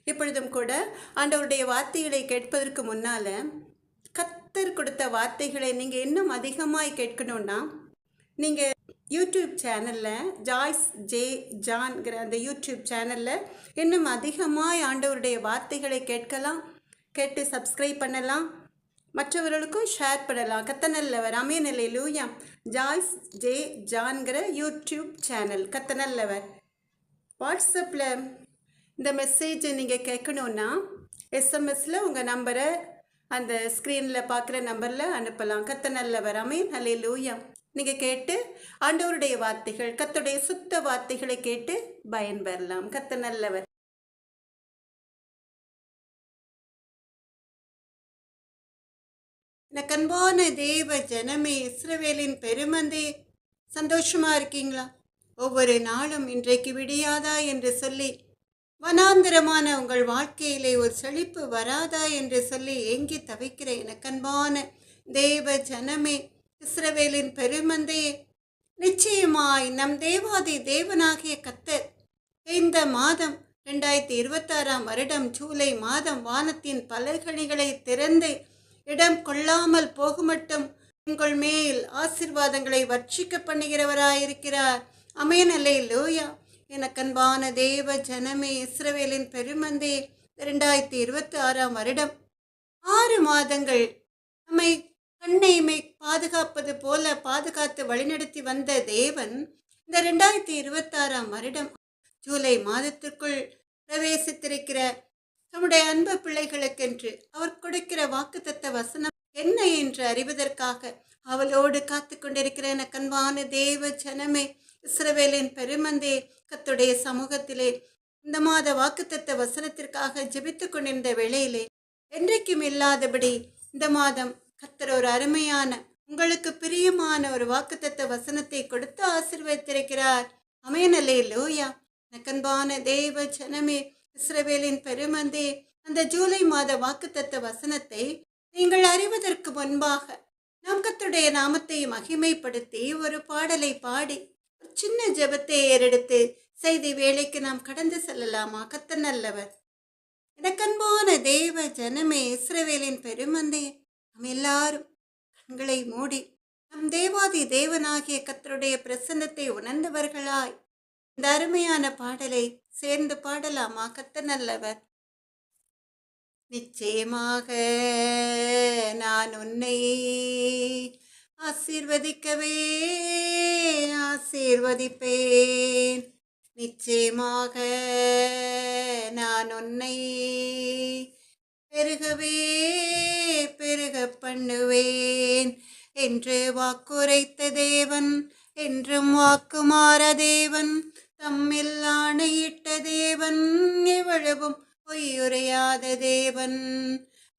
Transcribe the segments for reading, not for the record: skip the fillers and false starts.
இப்பொழுதும் கூட ஆண்டவருடைய வார்த்தைகளை கேட்பதற்கு முன்னால கர்த்தர் கொடுத்த வார்த்தைகளை நீங்கள் இன்னும் அதிகமாய் கேட்கணும்னா நீங்கள் யூடியூப் சேனலில் ஜாய்ஸ் ஜே ஜான்கிற அந்த யூடியூப் சேனலில் இன்னும் அதிகமாய் ஆண்டவருடைய வார்த்தைகளை கேட்டு சப்ஸ்கிரைப் பண்ணலாம், மற்றவர்களுக்கும் ஷேர் பண்ணலாம். கத்தனல்லவர் அமேனல்லேலூயா. ஜாய்ஸ் ஜே ஜான்கிற யூடியூப் சேனல் கத்தனல்லவர். வாட்ஸ்அப்பில் இந்த மெசேஜை நீங்கள் கேட்கணுன்னா எஸ்எம்எஸில் உங்கள் நம்பரை அந்த ஸ்க்ரீனில் பார்க்குற நம்பரில் அனுப்பலாம். கத்தனல்லவர் அமேனல்லேலூயா. நீங்கள் கேட்டு ஆண்டவருடைய வார்த்தைகள், கர்த்தருடைய சுத்த வார்த்தைகளை கேட்டு பயன்பெறலாம். கத்தனல்லவர். எனக்கு அன்பான தேவ ஜனமே, இஸ்ரவேலின் பெருமந்தே, சந்தோஷமா இருக்கீங்களா? ஒவ்வொரு நாளும் இன்றைக்கு விடியாதா என்று சொல்லி, வனாந்திரமான உங்கள் வாழ்க்கையிலே ஒரு செழிப்பு வராதா என்று சொல்லி ஏங்கி தவிக்கிற எனக்கு அன்பான தேவ ஜனமே, இஸ்ரவேலின் பெருமந்தே, நிச்சயமாய் நம் தேவாதி தேவனாகிய கர்த்தர் இந்த மாதம் 2026 வருடம் ஜூலை மாதம் வானத்தின் பலகணிகளை திறந்து இடம் கொள்ளாமல் போகுமட்டும் உங்கள் மேல் ஆசீர்வாதங்களை வர்ஷிக்க பண்ணுகிறவராயிருக்கிறார். அமேனல்லேலூயா. எனக்கன்பான தேவ ஜனமே, இஸ்ரவேலின் பெருமந்தே, 2026 வருடம் 6 மாதங்கள் நம்மை கண்ணைமை பாதுகாப்பது போல பாதுகாத்து வழிநடத்தி வந்த தேவன் இந்த 2026 வருடம் ஜூலை மாதத்திற்குள் பிரவேசித்திருக்கிற நம்முடைய அன்பு பிள்ளைகளுக்கென்று அவர் கொடுக்கிற வாக்குத்தத்த வசனம் என்ன என்று அறிவதற்காக அவளோடு காத்து கொண்டிருக்கிற எனக்கு அன்பான தேவ ஜனமே, இஸ்ரவேலின் பெருமந்தே, கர்த்தருடைய சமூகத்திலே இந்த மாத வாக்குத்தத்த வசனத்திற்காக ஜெபித்து கொண்டிருந்த வேளையிலே என்றைக்கும் இல்லாதபடி இந்த மாதம் கர்த்தர் ஒரு அருமையான உங்களுக்கு பிரியமான ஒரு வாக்குத்தத்த வசனத்தை கொடுத்து ஆசீர்வதித்திருக்கிறார். அமேனல்லேலூயா. எனக்கன்பான தேவ ஜனமே, இஸ்ரவேலின் பெருமந்தே, அந்த ஜூலை மாத வாக்குத்தத்த வசனத்தை நீங்கள் அறிவதற்கு முன்பாக நாம் கர்த்தருடைய நாமத்தை மகிமைப்படுத்தி ஒரு பாடலை பாடி ஒரு சின்ன ஜெபத்தை ஏறெடுத்து செய்தி வேலைக்கு நாம் கடந்து செல்லலாமா? கர்த்தர் நல்லவர். எனக்கன்பான தேவ ஜனமே, இஸ்ரவேலின் பெருமந்தே, நாம் எல்லாரும் கண்களை மூடி நம் தேவாதி தேவனாகிய கர்த்தருடைய பிரசன்னத்தை உணர்ந்தவர்களாய் இந்த அருமையான பாடலை சேர்ந்து பாடலாமா? கர்த்தர் நல்லவர். நிச்சயமாக நான் உன்னை ஆசீர்வதிக்கவே ஆசீர்வதிப்பேன். நிச்சயமாக நான் உன்னை பெருகவே பெருக பண்ணுவேன் என்று வாக்குரைத்த தேவன், என்றும் வாக்குமாற தேவன், தம்மில் ஆணையிட்ட தேவன், எவ்வளவும் பொய்யுரையாத தேவன்.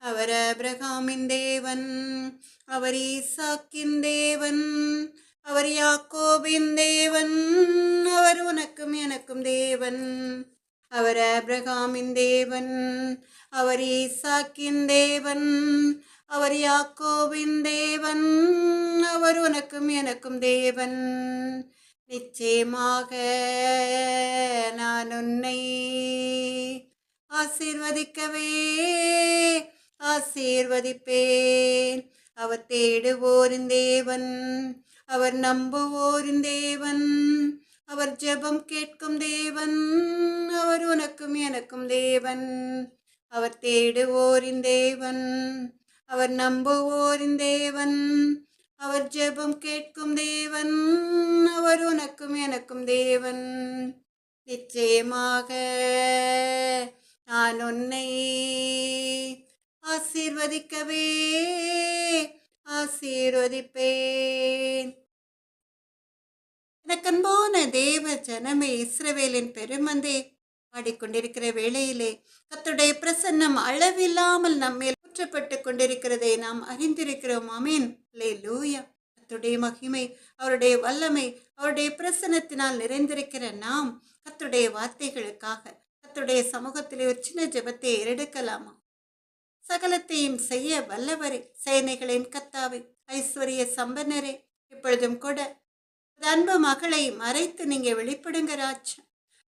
அவர் ஆபிரகாமின் தேவன், அவர் ஈசாக்கின் தேவன், அவர் யாக்கோபின் தேவன், அவர் உனக்கும் எனக்கும் தேவன். அவர் ஆபிரகாமின் தேவன், அவர் ஈசாக்கின் தேவன், அவர் யாக்கோபின் தேவன், அவர் உனக்கும் எனக்கும் தேவன். நிச்சயமாக நான் உன்னை ஆசீர்வதிக்கவே ஆசீர்வதிப்பேன். அவர் தேடுவோரின் தேவன், அவர் நம்புவோரின் தேவன், அவர் ஜெபம் கேட்கும் தேவன், அவர் உனக்கும் எனக்கும் தேவன். அவர் தேடுவோரின் தேவன், அவர் நம்புவோரின் தேவன், அவர் ஜெபம் கேட்கும் தேவன், அவர் உனக்கும் எனக்கும் தேவன். நிச்சயமாக நான் உன்னை ஆசீர்வதிக்கவே ஆசீர்வதிப்பேன். எனக்கன்பான தேவ ஜனமே, இஸ்ரவேலின் பெருமந்தே, பாடிக்கொண்டிருக்கிற வேளையிலே கர்த்தருடைய பிரசன்னம் அளவில்லாமல் நம்மேல் ஊற்றப்பட்டு கொண்டிருக்கிறதை நாம் அறிந்திருக்கிறோம். ஆமென். அல்லேலூயா. கர்த்தருடைய மகிமை, அவருடைய வல்லமை, அவருடைய பிரசன்னத்தினால் நிறைந்திருக்கிற நாம் கர்த்தருடைய வார்த்தைகளுக்காக கர்த்தருடைய சமூகத்திலே ஒரு சின்ன ஜெபத்தை எடுக்கலாமா? சகலத்தையும் செய்ய வல்லவரே, சேனைகளின் கர்த்தாவே, ஐஸ்வர்ய சம்பன்னரே, இப்பொழுதும் கூட அன்பு மகளை மறைத்து நீங்க வெளிப்படுங்க ராஜா.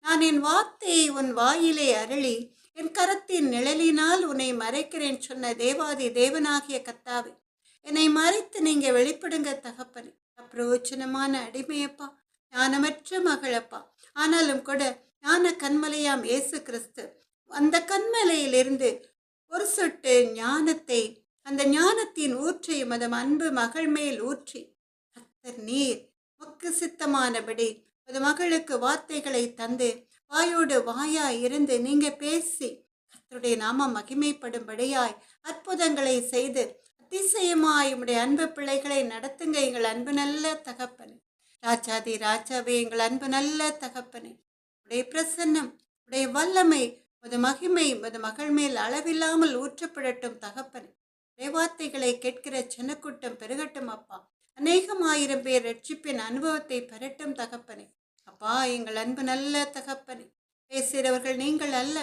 நான் என் வார்த்தையை உன் வாயிலே அருளி என் கரத்தின் நிழலினால் உன்னை மறைக்கிறேன் சொன்ன தேவாதி தேவனாகிய கத்தாவே, என்னை மறைத்து நீங்க வெளிப்படுங்க தகப்பனே. அப்பிரோச்சனமான அடிமையப்பா, ஞானமற்ற மகளப்பா. ஆனாலும் கூட ஞான கண்மலையாம் இயேசு கிறிஸ்து அந்த கண்மலையிலிருந்து ஒரு சொட்டு ஞானத்தை, அந்த ஞானத்தின் ஊற்றை மதம் அன்பு மகள் மேல் ஊற்றி, கர்த்தர் நீர் மக்கு சித்தமானபடி அது மகளுக்கு வார்த்தைகளை தந்து வாயோடு வாயாய் இருந்து நீங்க பேசி கர்த்தருடைய நாமம் மகிமைப்படும்படியாய் அற்புதங்களை செய்து அதிசயமாய் உடைய அன்பு பிள்ளைகளை நடத்துங்க எங்கள் அன்பு நல்ல தகப்பனே. ராஜாதி ராஜாவே, எங்கள் அன்பு நல்ல தகப்பனே, உடைய பிரசன்னம், உடைய வல்லமை, உமது மகிமை உமது மகள் மேல் அளவில்லாமல் ஊற்றப்படட்டும் தகப்பனே. உடைய வார்த்தைகளை கேட்கிற சின்னக்கூட்டம் பெருகட்டும் அப்பா. அநேகமாயிரம் பேர் ரட்சிப்பின் அனுபவத்தை பெறட்டும் தகப்பனே. அப்பா, எங்கள் அன்பு நல்ல தகப்பனே, பேசுகிறவர்கள் நீங்கள் அல்ல,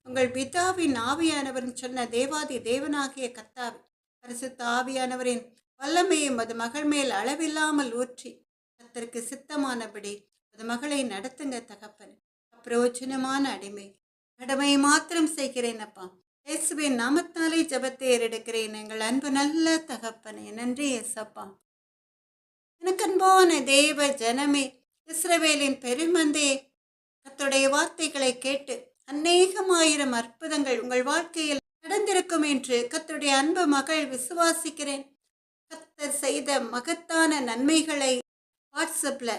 உங்கள் பிதாவின் ஆவியானவர் சொன்ன தேவாதி தேவனாகிய கர்த்தாவே, பரிசுத்த ஆவியானவரின் வல்லமையும் அது மகள் மேல் அளவில்லாமல் ஊற்றி கர்த்தருக்கு சித்தமானபடி அது மகளை நடத்துங்க தகப்பனே. அப்பிரோஜனமான அடிமை, கடமையை மாத்திரம் செய்கிறேன் அப்பா. இயேசுவின் நாமத்தாலே ஜெபத்தை ஏறெடுக்கிறேன் எங்கள் அன்பு நல்ல தகப்பனே. நன்றி ஏசப்பா. எனக்கு அன்பான தேவ ஜனமே, இஸ்ரவேலின் பெருமந்தே, கர்த்தருடைய வார்த்தைகளை கேட்டு அநேகமாயிரம் அற்புதங்கள் உங்கள் வாழ்க்கையில் நடந்திருக்கும் என்று கர்த்தருடைய அன்பு மகள் விசுவாசிக்கிறேன். கர்த்தர் செய்த மகத்தான நன்மைகளை வாட்ஸ்அப்ல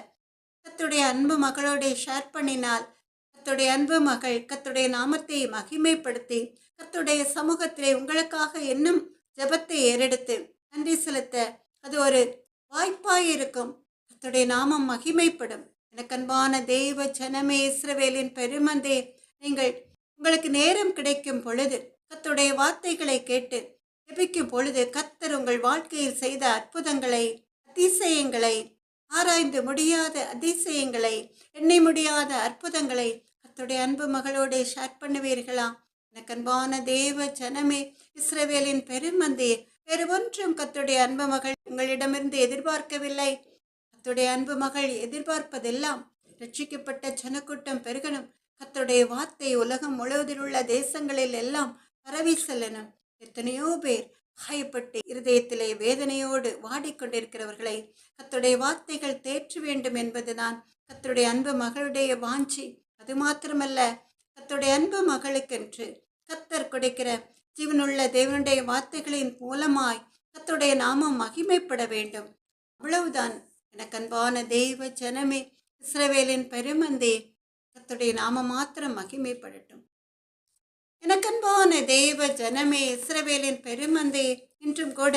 கர்த்தருடைய அன்பு மகளோட ஷேர் பண்ணினால் கர்த்தருடைய அன்பு மகள் கர்த்தருடைய நாமத்தை மகிமைப்படுத்தி கர்த்தருடைய சமூகத்திலே உங்களுக்காக இன்னும் ஜெபத்தை ஏறெடுத்து நன்றி செலுத்த அது ஒரு வாய்ப்பாய் இருக்கும். கர்த்தருடைய நாமம் மகிமைப்படும். எனக்கு அன்பான தேவ ஜனமே, இஸ்ரவேலின் பெருமந்தே, நீங்கள் உங்களுக்கு நேரம் கிடைக்கும் பொழுது கர்த்தருடைய வார்த்தைகளை கேட்டு ஜெபிக்கும் பொழுது கர்த்தர் உங்கள் வாழ்க்கையில் செய்த அற்புதங்களை, அதிசயங்களை, ஆராய்ந்து முடியாத அதிசயங்களை, எண்ணி முடியாத அற்புதங்களை கர்த்தருடைய அன்பு மகளோடு ஷேர் பண்ணுவீர்களா? எனக்கு அன்பான தேவ ஜனமே, இஸ்ரவேலின் பெருமந்தே, வேறு ஒன்றும் கர்த்தருடைய அன்பு மகள் உங்களிடமிருந்து எதிர்பார்க்கவில்லை. கர்த்தருடைய அன்பு மகள் எதிர்பார்ப்பதெல்லாம் ரட்சிக்கப்பட்ட ஜனக்கூட்டம் பெருகணும். கர்த்தருடைய வார்த்தை உலகம் முழுவதில் உள்ள தேசங்களில் எல்லாம் பரவி செல்லணும். எத்தனையோ பேர் காயப்பட்டு இருதயத்திலே வேதனையோடு வாடிக்கொண்டிருக்கிறவர்களை கர்த்தருடைய வார்த்தைகள் தேற்ற வேண்டும் என்பதுதான் கர்த்தருடைய அன்பு மகளுடைய வாஞ்சி. அது மாத்திரமல்ல, கர்த்தருடைய அன்பு மகளுக்கென்று கர்த்தர் கொடுக்கிற ஜீவனுள்ள தேவனுடைய வார்த்தைகளின் மூலமாய் கர்த்தருடைய நாமம் மகிமைப்பட வேண்டும். அவ்வளவுதான். எனக்கு அன்பான தேவ ஜனமே, இஸ்ரவேலின் பெருமந்தே, கர்த்தருடைய நாமம் மாத்திரம் மகிமைப்படட்டும். எனக்கு அன்பான தேவ ஜனமே, இஸ்ரவேலின் பெருமந்தே, இன்றும் கூட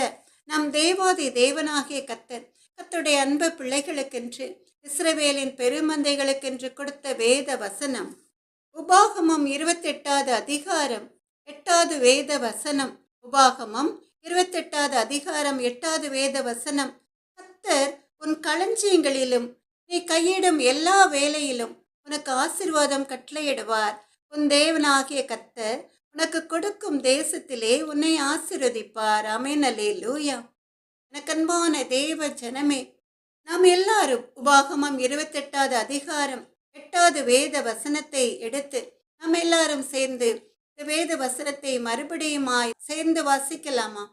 நம் தேவாதி தேவனாகிய கர்த்தர் கர்த்தருடைய அன்பு பிள்ளைகளுக்கென்று, இஸ்ரவேலின் பெருமந்தைகளுக்கென்று கொடுத்த வேத வசனம் உபாகமம் 28வது அதிகாரம் 8வது வேத வசனம். உபாகமம் 28வது அதிகாரம் 8வது வேத வசனம். கர்த்தர் உன் களஞ்சியங்களிலும் நீ கையிடும் எல்லா வேலையிலும் உனக்கு ஆசீர்வாதம் கட்டளையிடுவார். உன் தேவனாகிய கர்த்தர் உனக்கு கொடுக்கும் தேசத்திலே உன்னை ஆசீர்வதிப்பார். ஆமென். அல்லேலூயா. எனக்கு அன்பான தேவ ஜனமே, நாம் எல்லாரும் உபாகமம் 28வது அதிகாரம் 8வது வேத வசனத்தை எடுத்து நாம் எல்லாரும் சேர்ந்து இந்த வேத வசனத்தை மறுபடியுமாய் சேர்ந்து வாசிக்கலாமா?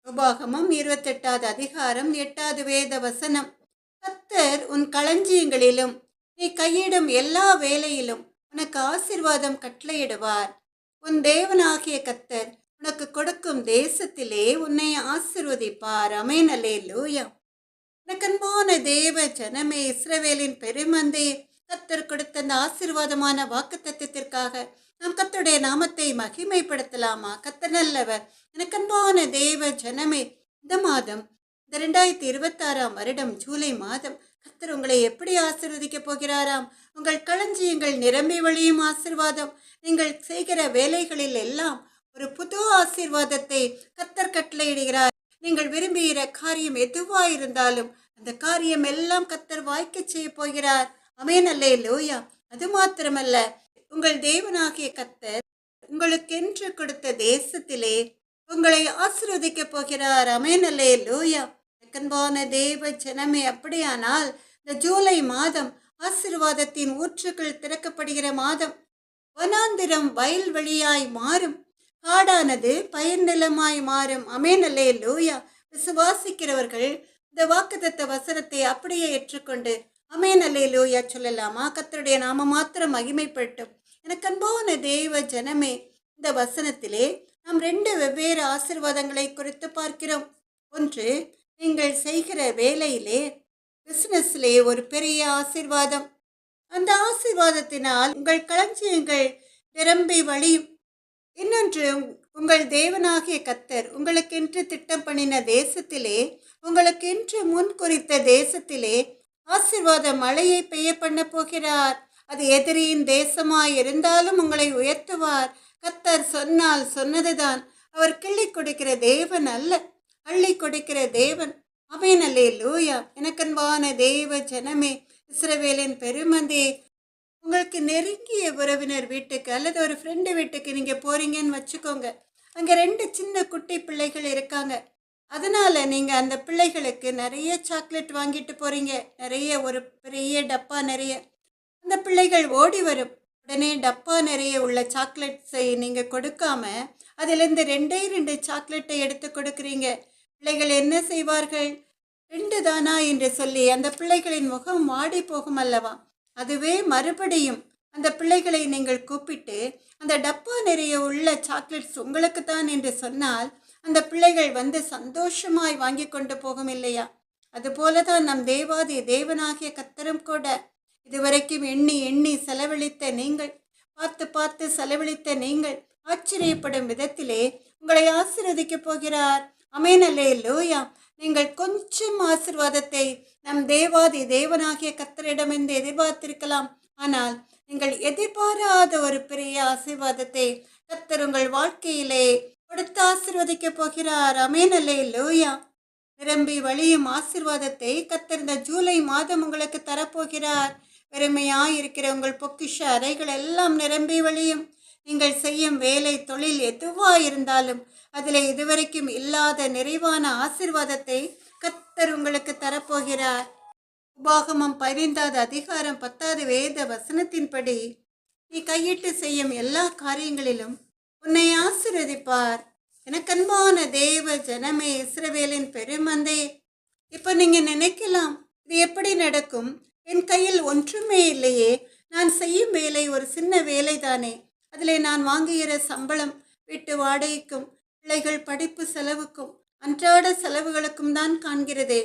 உபாகமம் 28வது அதிகாரம் 8வது வேத வசனம். கர்த்தர் உன் களஞ்சியங்களிலும் நீ கையிடும் எல்லா வேலையிலும் உனக்கு ஆசீர்வாதம் கட்டளையிடுவார். உன் தேவனாகிய கர்த்தர் உனக்கு கொடுக்கும் தேசத்திலே உன்னை ஆசீர்வதிப்பார். ஆமென். அல்லேலூயா. எனக்கு அன்பான தேவ ஜனமே, இஸ்ரவேலின் பெருமந்தே, கர்த்தர் கொடுத்த அந்த ஆசீர்வாதமான வாக்குத்தத்தத்திற்காக நாம் கர்த்தருடைய நாமத்தை மகிமைப்படுத்தலாமா? கர்த்தர் நல்லவர். எனக்கு அன்பான தேவ ஜனமே, இந்த மாதம், இந்த 2026ஆம் வருடம் ஜூலை மாதம் கர்த்தர் உங்களை எப்படி ஆசீர்வதிக்க போகிறாராம்? உங்கள் களஞ்சியங்கள் நிரம்பி வழியும் ஆசீர்வாதம். நீங்கள் செய்கிற வேலைகளில் எல்லாம் ஒரு புது ஆசீர்வாதத்தை கர்த்தர் கட்டளையிடுகிறார். நீங்கள் விரும்புகிற காரியம் எதுவாயிருந்தாலும் அந்த காரியம் எல்லாம் கர்த்தர் வாய்க்க செய்ய போகிறார். ஆமென். அல்லேலூயா. அது மாத்திரமல்ல, உங்கள் தேவனாகிய கர்த்தர் உங்களுக்கென்று கொடுத்த தேசத்திலே உங்களை ஆசீர்வதிக்க போகிறார். ஆமென். அல்லேலூயா. அன்பான தேவ ஜனமே, அப்படியானால் இந்த ஜூலை மாதம் ஆசீர்வாதத்தின் ஊற்றுக்கள் திறக்கப்படுகிற மாதம். வனாந்திரம் வயல்வெளியாய் மாறும், காடானது பயிர் நிலமாய் மாறும். ஆமென், அல்லேலூயா. விசுவாசிக்கிறவர்கள் இந்த வாக்குத்தத்த வசனத்தை அப்படியே ஏற்றுக்கொண்டு ஆமென், அல்லேலூயா சொல்லலாமா? கர்த்தருடைய நாம மாத்திரம் மகிமைப்படட்டும். எனக்கு அன்பான தேவ ஜனமே, இந்த வசனத்திலே நாம் ரெண்டு வெவ்வேறு ஆசீர்வாதங்களை குறித்து பார்க்கிறோம். ஒன்று, நீங்கள் செய்கிற வேலையிலே, பிசினஸ்லே ஒரு பெரிய ஆசீர்வாதம். அந்த ஆசீர்வாதத்தினால் உங்கள் களஞ்சியங்கள் நிரம்பி வழியும். இன்னொன்று, உங்கள் தேவனாகிய கர்த்தர் உங்களுக்கென்று திட்டம் பண்ணின தேசத்திலே, உங்களுக்கென்று முன் குறித்த தேசத்திலே ஆசீர்வாத மழையை பெய்ய பண்ண போகிறார். அது எதிரியின் தேசமாய் இருந்தாலும் உங்களை உயர்த்துவார். கர்த்தர் சொன்னால் சொன்னதுதான். அவர் கிள்ளி கொடுக்கிற தேவன் அல்ல, அள்ளி கொடுக்கிற தேவன். ஆமென், அல்லேலூயா. எனக்கன்பான தேவ ஜனமே, இஸ்ரவேலின் பெருமந்தே, உங்களுக்கு நெருங்கிய உறவினர் வீட்டுக்கு அல்லது ஒரு ஃப்ரெண்டு வீட்டுக்கு நீங்கள் போகிறீங்கன்னு வச்சுக்கோங்க. அங்கே ரெண்டு சின்ன குட்டி பிள்ளைகள் இருக்காங்க. அதனால் நீங்கள் அந்த பிள்ளைகளுக்கு நிறைய சாக்லேட் வாங்கிட்டு போகிறீங்க, நிறைய, ஒரு பெரிய டப்பா நிறைய. அந்த பிள்ளைகள் ஓடி வரும். உடனே டப்பா நிறைய உள்ள சாக்லேட்ஸை நீங்கள் கொடுக்காம அதிலிருந்து ரெண்டே ரெண்டு சாக்லேட்டை எடுத்து கொடுக்குறீங்க. பிள்ளைகள் என்ன செய்வார்கள்? ரெண்டு தானா என்று சொல்லி அந்த பிள்ளைகளின் முகம் வாடி போகும் அல்லவா? அதுவே மறுபடியும் அந்த பிள்ளைகளை நீங்கள் கூப்பிட்டு அந்த டப்பா நிறைய உள்ள சாக்லேட்ஸ் உங்களுக்கு தான் என்று சொன்னால் அந்த பிள்ளைகள் வந்து சந்தோஷமாய் வாங்கி கொண்டு போகும் இல்லையா? அதுபோல தான் நம் தேவாதி தேவனாகிய கர்த்தரும் கூட இதுவரைக்கும் எண்ணி எண்ணி செலவழித்த நீங்கள், பார்த்து பார்த்து செலவழித்த நீங்கள் ஆச்சரியப்படும் விதத்திலே உங்களை ஆசீர்வதிக்கப் போகிறார். ஆமென், அல்லேலூயா. நீங்கள் கொஞ்சம் ஆசீர்வாதத்தை நம் தேவாதி தேவனாகிய கர்த்தரிடமிருந்து எதிர்பார்த்திருக்கலாம். ஆனால் நீங்கள் எதிர்பாராத ஒரு பெரிய ஆசீர்வாதத்தை கர்த்தர் உங்கள் வாழ்க்கையிலே கொடுத்து ஆசீர்வதிக்கப் போகிறார். ஆமென், அல்லேலூயா. நிரம்பி வழியும் ஆசீர்வாதத்தை கர்த்தர் இந்த ஜூலை மாதம் உங்களுக்கு தரப்போகிறார். வெறுமையாயிருக்கிற உங்கள் பொக்கிஷ அறைகள் எல்லாம் நிரம்பி வழியும். நீங்கள் செய்யும் வேலை, தொழில் எதுவாயிருந்தாலும் அதில் இதுவரைக்கும் இல்லாத நிறைவான ஆசீர்வாதத்தை கர்த்தர் உங்களுக்கு தரப்போகிறார். உபாகமம் 15வது அதிகாரம் 10வது வேத வசனத்தின்படி, நீ கையிட்டு செய்யும் எல்லா காரியங்களிலும் உன்னை ஆசீர்வதிப்பார். எனக்கன்பான தேவ ஜனமே, இஸ்ரவேலின் பெருமந்தே, இப்போ நீங்கள் நினைக்கலாம், இது எப்படி நடக்கும்? என் கையில் ஒன்றுமே இல்லையே, நான் செய்யும் வேலை ஒரு சின்ன வேலை தானே, அதில் நான் வாங்குகிற சம்பளம் வீட்டு வாடகைக்கும் பிள்ளைகள் படிப்பு செலவுக்கும் அன்றாட செலவுகளுக்கும் தான் காண்கிறதே,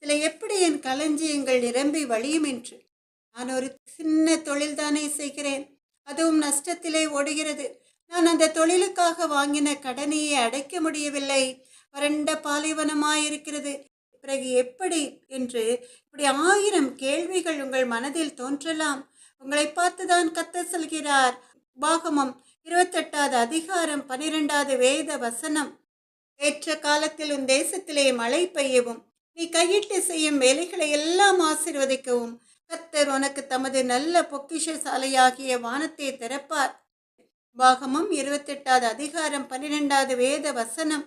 இதில் எப்படி என் களஞ்சியங்கள் நிரம்பி வழியும் என்று. நான் ஒரு சின்ன தொழில் தானே செய்கிறேன், அதுவும் நஷ்டத்திலே ஓடுகிறது. நான் அந்த தொழிலுக்காக வாங்கின கடனையை அடைக்க முடியவில்லை, வறண்ட பாலைவனமாயிருக்கிறது, பிறகு எப்படி என்று இப்படி 1000 கேள்விகள் உங்கள் மனதில் தோன்றலாம். உங்களை பார்த்துதான் கர்த்தர் சொல்கிறார். உபாகமம் 28வது அதிகாரம் 12வது வேத வசனம், ஏற்ற காலத்தில் உன் தேசத்திலே மழை பெய்யவும் நீ கையிட்டு செய்யும் வேலைகளை எல்லாம் ஆசீர்வதிக்கவும் கர்த்தர் உனக்கு தமது நல்ல பொக்கிஷ சாலையாகிய வானத்தை திறப்பார். உபாகமம் 28வது அதிகாரம் 12வது வேத வசனம்,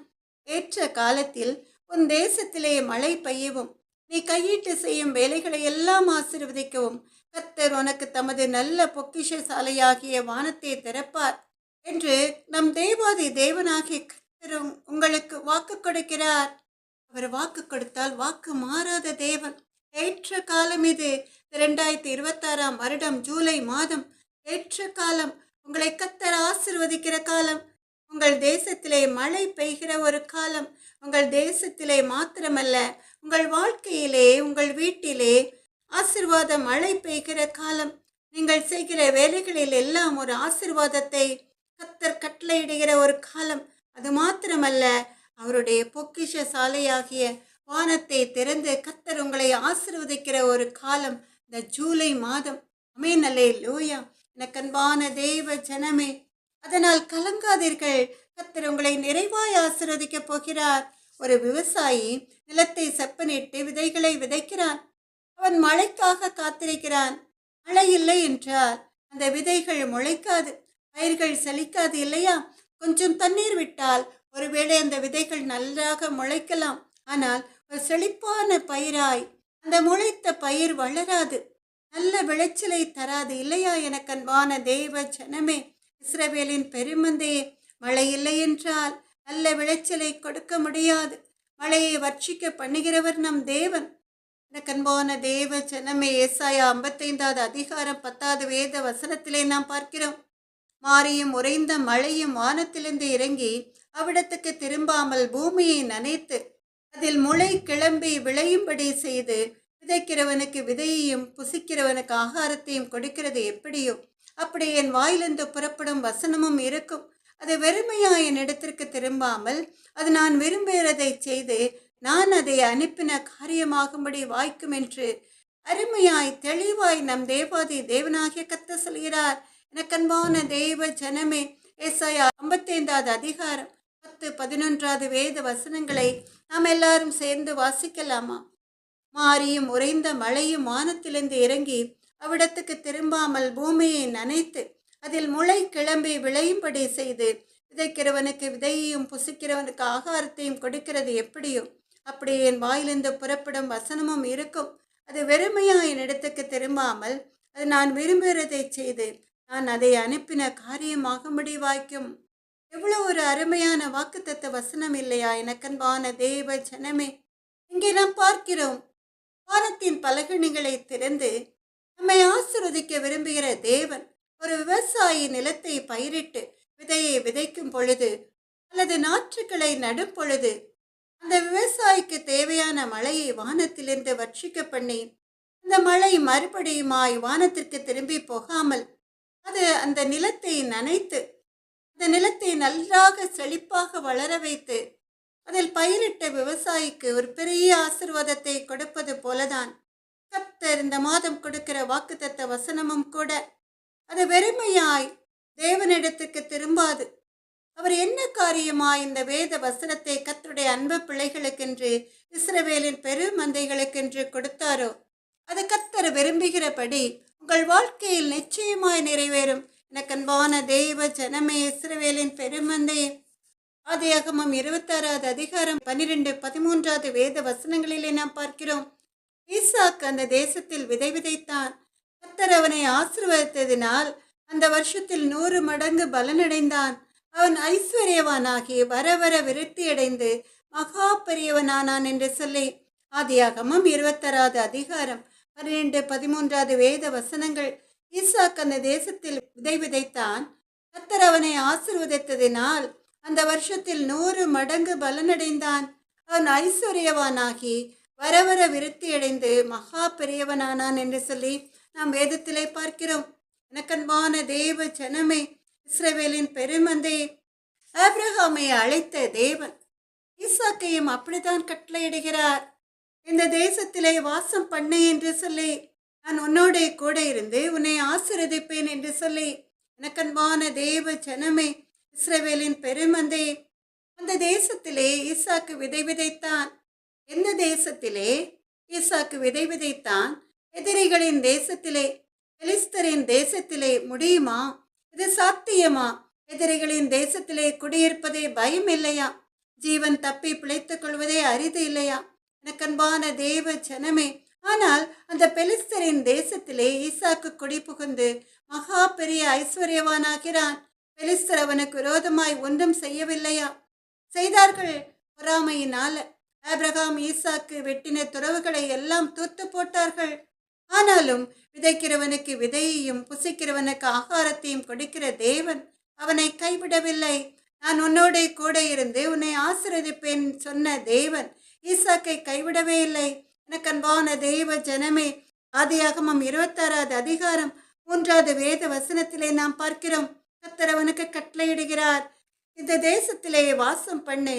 ஏற்ற காலத்தில் உன் தேசத்திலே மழை பெய்யவும் நீ கையிட்டு செய்யும் வேலைகளை எல்லாம் ஆசீர்வதிக்கவும் கர்த்தர் உனக்கு தமது நல்ல பொக்கிஷ சாலையாகிய வானத்தை திறப்பார் என்று நம் தேவாதி தேவனாகிய கர்த்தர் உங்களுக்கு வாக்கு கொடுக்கிறார். அவர் வாக்கு கொடுத்தால் வாக்கு மாறாத தேவன். ஏற்ற காலம் இது. 2026ஆம் வருடம் ஜூலை மாதம் ஏற்ற காலம். உங்களை கர்த்தர் ஆசீர்வதிக்கிற காலம். உங்கள் தேசத்திலே மழை பெய்கிற ஒரு காலம். உங்கள் தேசத்திலே மாத்திரமல்ல, உங்கள் வாழ்க்கையிலே, உங்கள் வீட்டிலே ஆசீர்வாத மழை பெய்கிற காலம். நீங்கள் செய்கிற வேலைகளில் எல்லாம் ஒரு ஆசீர்வாதத்தை கர்த்தர் கட்டளையிடுகிற ஒரு காலம். அது மாத்திரமல்ல, அவருடைய பொக்கிஷ சாலையாகிய வானத்தை திறந்து கர்த்தர் உங்களை ஆசீர்வதிக்கிற ஒரு காலம் இந்த ஜூலை மாதம். ஆமென், அல்லேலூயா. எனக்கன்பான தேவ ஜனமே, அதனால் கலங்காதீர்கள். கர்த்தர் உங்களை நிறைவாய் ஆசீர்வதிக்க போகிறார். ஒரு விவசாயி நிலத்தை செப்பனிட்டு விதைகளை விதைக்கிறான். அவன் மழைக்காக காத்திருக்கிறான். மழை இல்லை என்றால் அந்த விதைகள் முளைக்காது, பயிர்கள் செழிக்காது இல்லையா? கொஞ்சம் தண்ணீர் விட்டால் ஒருவேளை அந்த விதைகள் நன்றாக முளைக்கலாம். ஆனால் ஒரு செழிப்பான பயிராய் அந்த முளைத்த பயிர் வளராது, நல்ல விளைச்சலை தராது இல்லையா? எனக்கன்பான தேவ ஜனமே, இஸ்ரவேலின் பெருமந்தே, மழை இல்லை என்றால் நல்ல விளைச்சலை கொடுக்க முடியாது. மழையை வர்ஷிக்க பண்ணுகிறவர் நம் தேவன். கண்பான தேவ ஜனமே, ஏசாயா 55வது அதிகாரம் 10வது வேத வசனத்திலே நாம் பார்க்கிறோம். மாரியும் உறைந்த மழையும் வானத்திலிருந்து இறங்கி அவ்விடத்துக்கு திரும்பாமல் பூமியை நனைத்து அதில் முளை கிளம்பி விளையும்படி செய்து விதைக்கிறவனுக்கு விதையையும் புசிக்கிறவனுக்கு ஆகாரத்தையும் கொடுக்கிறது எப்படியோ அப்படி என் வாயிலிருந்து புறப்படும் வசனமும் இருக்கும். அது வெறுமையாய் என் இடத்திற்கு திரும்பாமல் அது நான் விரும்புகிறதை செய்து நான் அதை அனுப்பின காரியமாகும்படி வாய்க்கும் என்று அருமையாய் தெளிவாய் நம் தேவாதி தேவனாகிய கர்த்தர் சொல்கிறார். எனக்கன்பான தேவ ஜனமே, ஏசாயா 55வது அதிகாரம் 10-11வது வேத வசனங்களை நாம் எல்லாரும் சேர்ந்து வாசிக்கலாமா? மாரியும் உறைந்த மழையும் வானத்திலிருந்து இறங்கி அவ்விடத்துக்கு திரும்பாமல் பூமியை நனைத்து அதில் முளை கிளம்பி விளையும்படி செய்து விதைக்கிறவனுக்கு விதையையும் புசிக்கிறவனுக்கு ஆகாரத்தையும் கொடுக்கிறது எப்படியோ அப்படி என் வாயிலிருந்து புறப்படும் வசனமும் இருக்கும். அது வெறுமையாக என் இடத்துக்கு திரும்பாமல் அது நான் விரும்புகிறதை செய்து நான் அதை அனுப்பின காரியமாகும்படி வாய்க்கும். எவ்வளவு ஒரு அருமையான வாக்குத்தத்த வசனம் இல்லையா எனக்கன்பான தேவ ஜனமே? இங்கே நாம் பார்க்கிறோம், வானத்தின் பலகணிகளை திறந்து நம்மை ஆசீர்வதிக்க விரும்புகிற தேவன் ஒரு விவசாயி நிலத்தை பயிரிட்டு விதையை விதைக்கும் பொழுது அல்லது நாற்றுக்களை நடும் பொழுது அந்த விவசாயிக்கு தேவையான மழையை வானத்திலிருந்து வர்ஷிக்க பண்ணி அந்த மழை மறுபடியுமாய் வானத்திற்கு திரும்பி போகாமல் அது அந்த நிலத்தை நனைத்து அந்த நிலத்தை நன்றாக செழிப்பாக வளர வைத்து அதில் பயிரிட்ட விவசாயிக்கு ஒரு பெரிய ஆசீர்வாதத்தை கொடுப்பது போலதான் கர்த்தர் இந்த மாதம் கொடுக்கிற வாக்குத்தத்த வசனமும் கூட. அது வெறுமையாய் தேவனிடத்துக்கு திரும்பாது. அவர் என்ன காரியமாய் இந்த வேத வசனத்தை கர்த்தருடைய அன்பு பிள்ளைகளுக்கென்று இஸ்ரவேலின் பெரு மந்தைகளுக்கென்று கொடுத்தாரோ அது கர்த்தர் விரும்புகிறபடி உங்கள் வாழ்க்கையில் நிச்சயமாய் நிறைவேறும். எனக்கன்பான தேவ ஜனமே, இஸ்ரவேலின் பெருமந்தையே, ஆதியாகமம் 26வது அதிகாரம் 12-13வது வேத வசனங்களிலே நாம் பார்க்கிறோம். ஈசாக்கு அந்த தேசத்தில் விதை விதைத்தான். கர்த்தர் அவனை ஆசீர்வதித்ததினால் அந்த வருஷத்தில் 100 மடங்கு பலனடைந்தான். அவன் ஐஸ்வர்யவானாகி வர வர விருத்தியடைந்து மகா பெரியவனானான் என்று சொல்லி ஆதியாகமம் 26வது அதிகாரம் 12-13வது வேத வசனங்கள். ஈசாக்கு அந்த தேசத்தில் விதை விதைத்தான். கர்த்தர் அவனை ஆசீர்வதித்ததினால் அந்த வருஷத்தில் 100 மடங்கு பலனடைந்தான். அவன் ஐஸ்வர்யவானாகி வர வர விருத்தியடைந்து மகா பெரியவனானான் என்று சொல்லி நாம் வேதத்திலே பார்க்கிறோம். எனக்கன்பான தேவ ஜனமே, இஸ்ரவேலின் பெருமந்தே, ஆபிரகாமை அழைத்த தேவன் ஈசாக்கையும் அப்படித்தான் கட்டளையிடுகிறார். இந்த தேசத்திலே வாசம் பண்ணு என்று சொல்லி நான் உன்னோட கூட இருந்து உன்னை ஆசீர்வதிப்பேன் என்று சொல்லி. எனக்கன்பான தேவ ஜனமே, இஸ்ரவேலின் பெருமந்தே, அந்த தேசத்திலே ஈசாக்கு விதை விதைத்தான். எந்த தேசத்திலே ஈசாக்கு விதை விதைத்தான்? எதிரிகளின் தேசத்திலே, பெலிஸ்தரின் தேசத்திலே. முடியுமா? இது சாத்தியமா? எதிரிகளின் தேசத்திலே குடியிருப்பதே பயம் இல்லையா? ஜீவன் தப்பி பிழைத்துக் கொள்வதே அரிது இல்லையா? எனக்கன்பான தேவ ஜனமே, ஆனால் அந்த பெலிஸ்தரின் தேசத்திலே ஈசாக்கு குடி புகுந்து மகா பெரிய ஐஸ்வர்யவானாகிறான். பெலிஸ்தர் அவனுக்கு விரோதமாய் ஒன்றும் செய்யவில்லையா? செய்தார்கள். பொறாமையினால ஆபிரகாம் ஈசாக்கு வெட்டின துறவுகளை எல்லாம் தூத்து போட்டார்கள். ஆனாலும் விதைக்கிறவனுக்கு விதையையும் புசிக்கிறவனுக்கு ஆகாரத்தையும் கொடுக்கிற தேவன் அவனை கைவிடவில்லை. நான் உன்னோட கூட இருந்து உன்னை ஆசீர்வதிப்பேன் சொன்ன தேவன் ஈசாக்கை கைவிடவே இல்லை. எனக்கன்பான தேவ ஜனமே, ஆதியாகமம் 26வது அதிகாரம் 3வது வேத வசனத்திலே நாம் பார்க்கிறோம். கர்த்தர் அவனுக்கு கட்டளையிடுகிறார், இந்த தேசத்திலே வாசம் பண்ணு,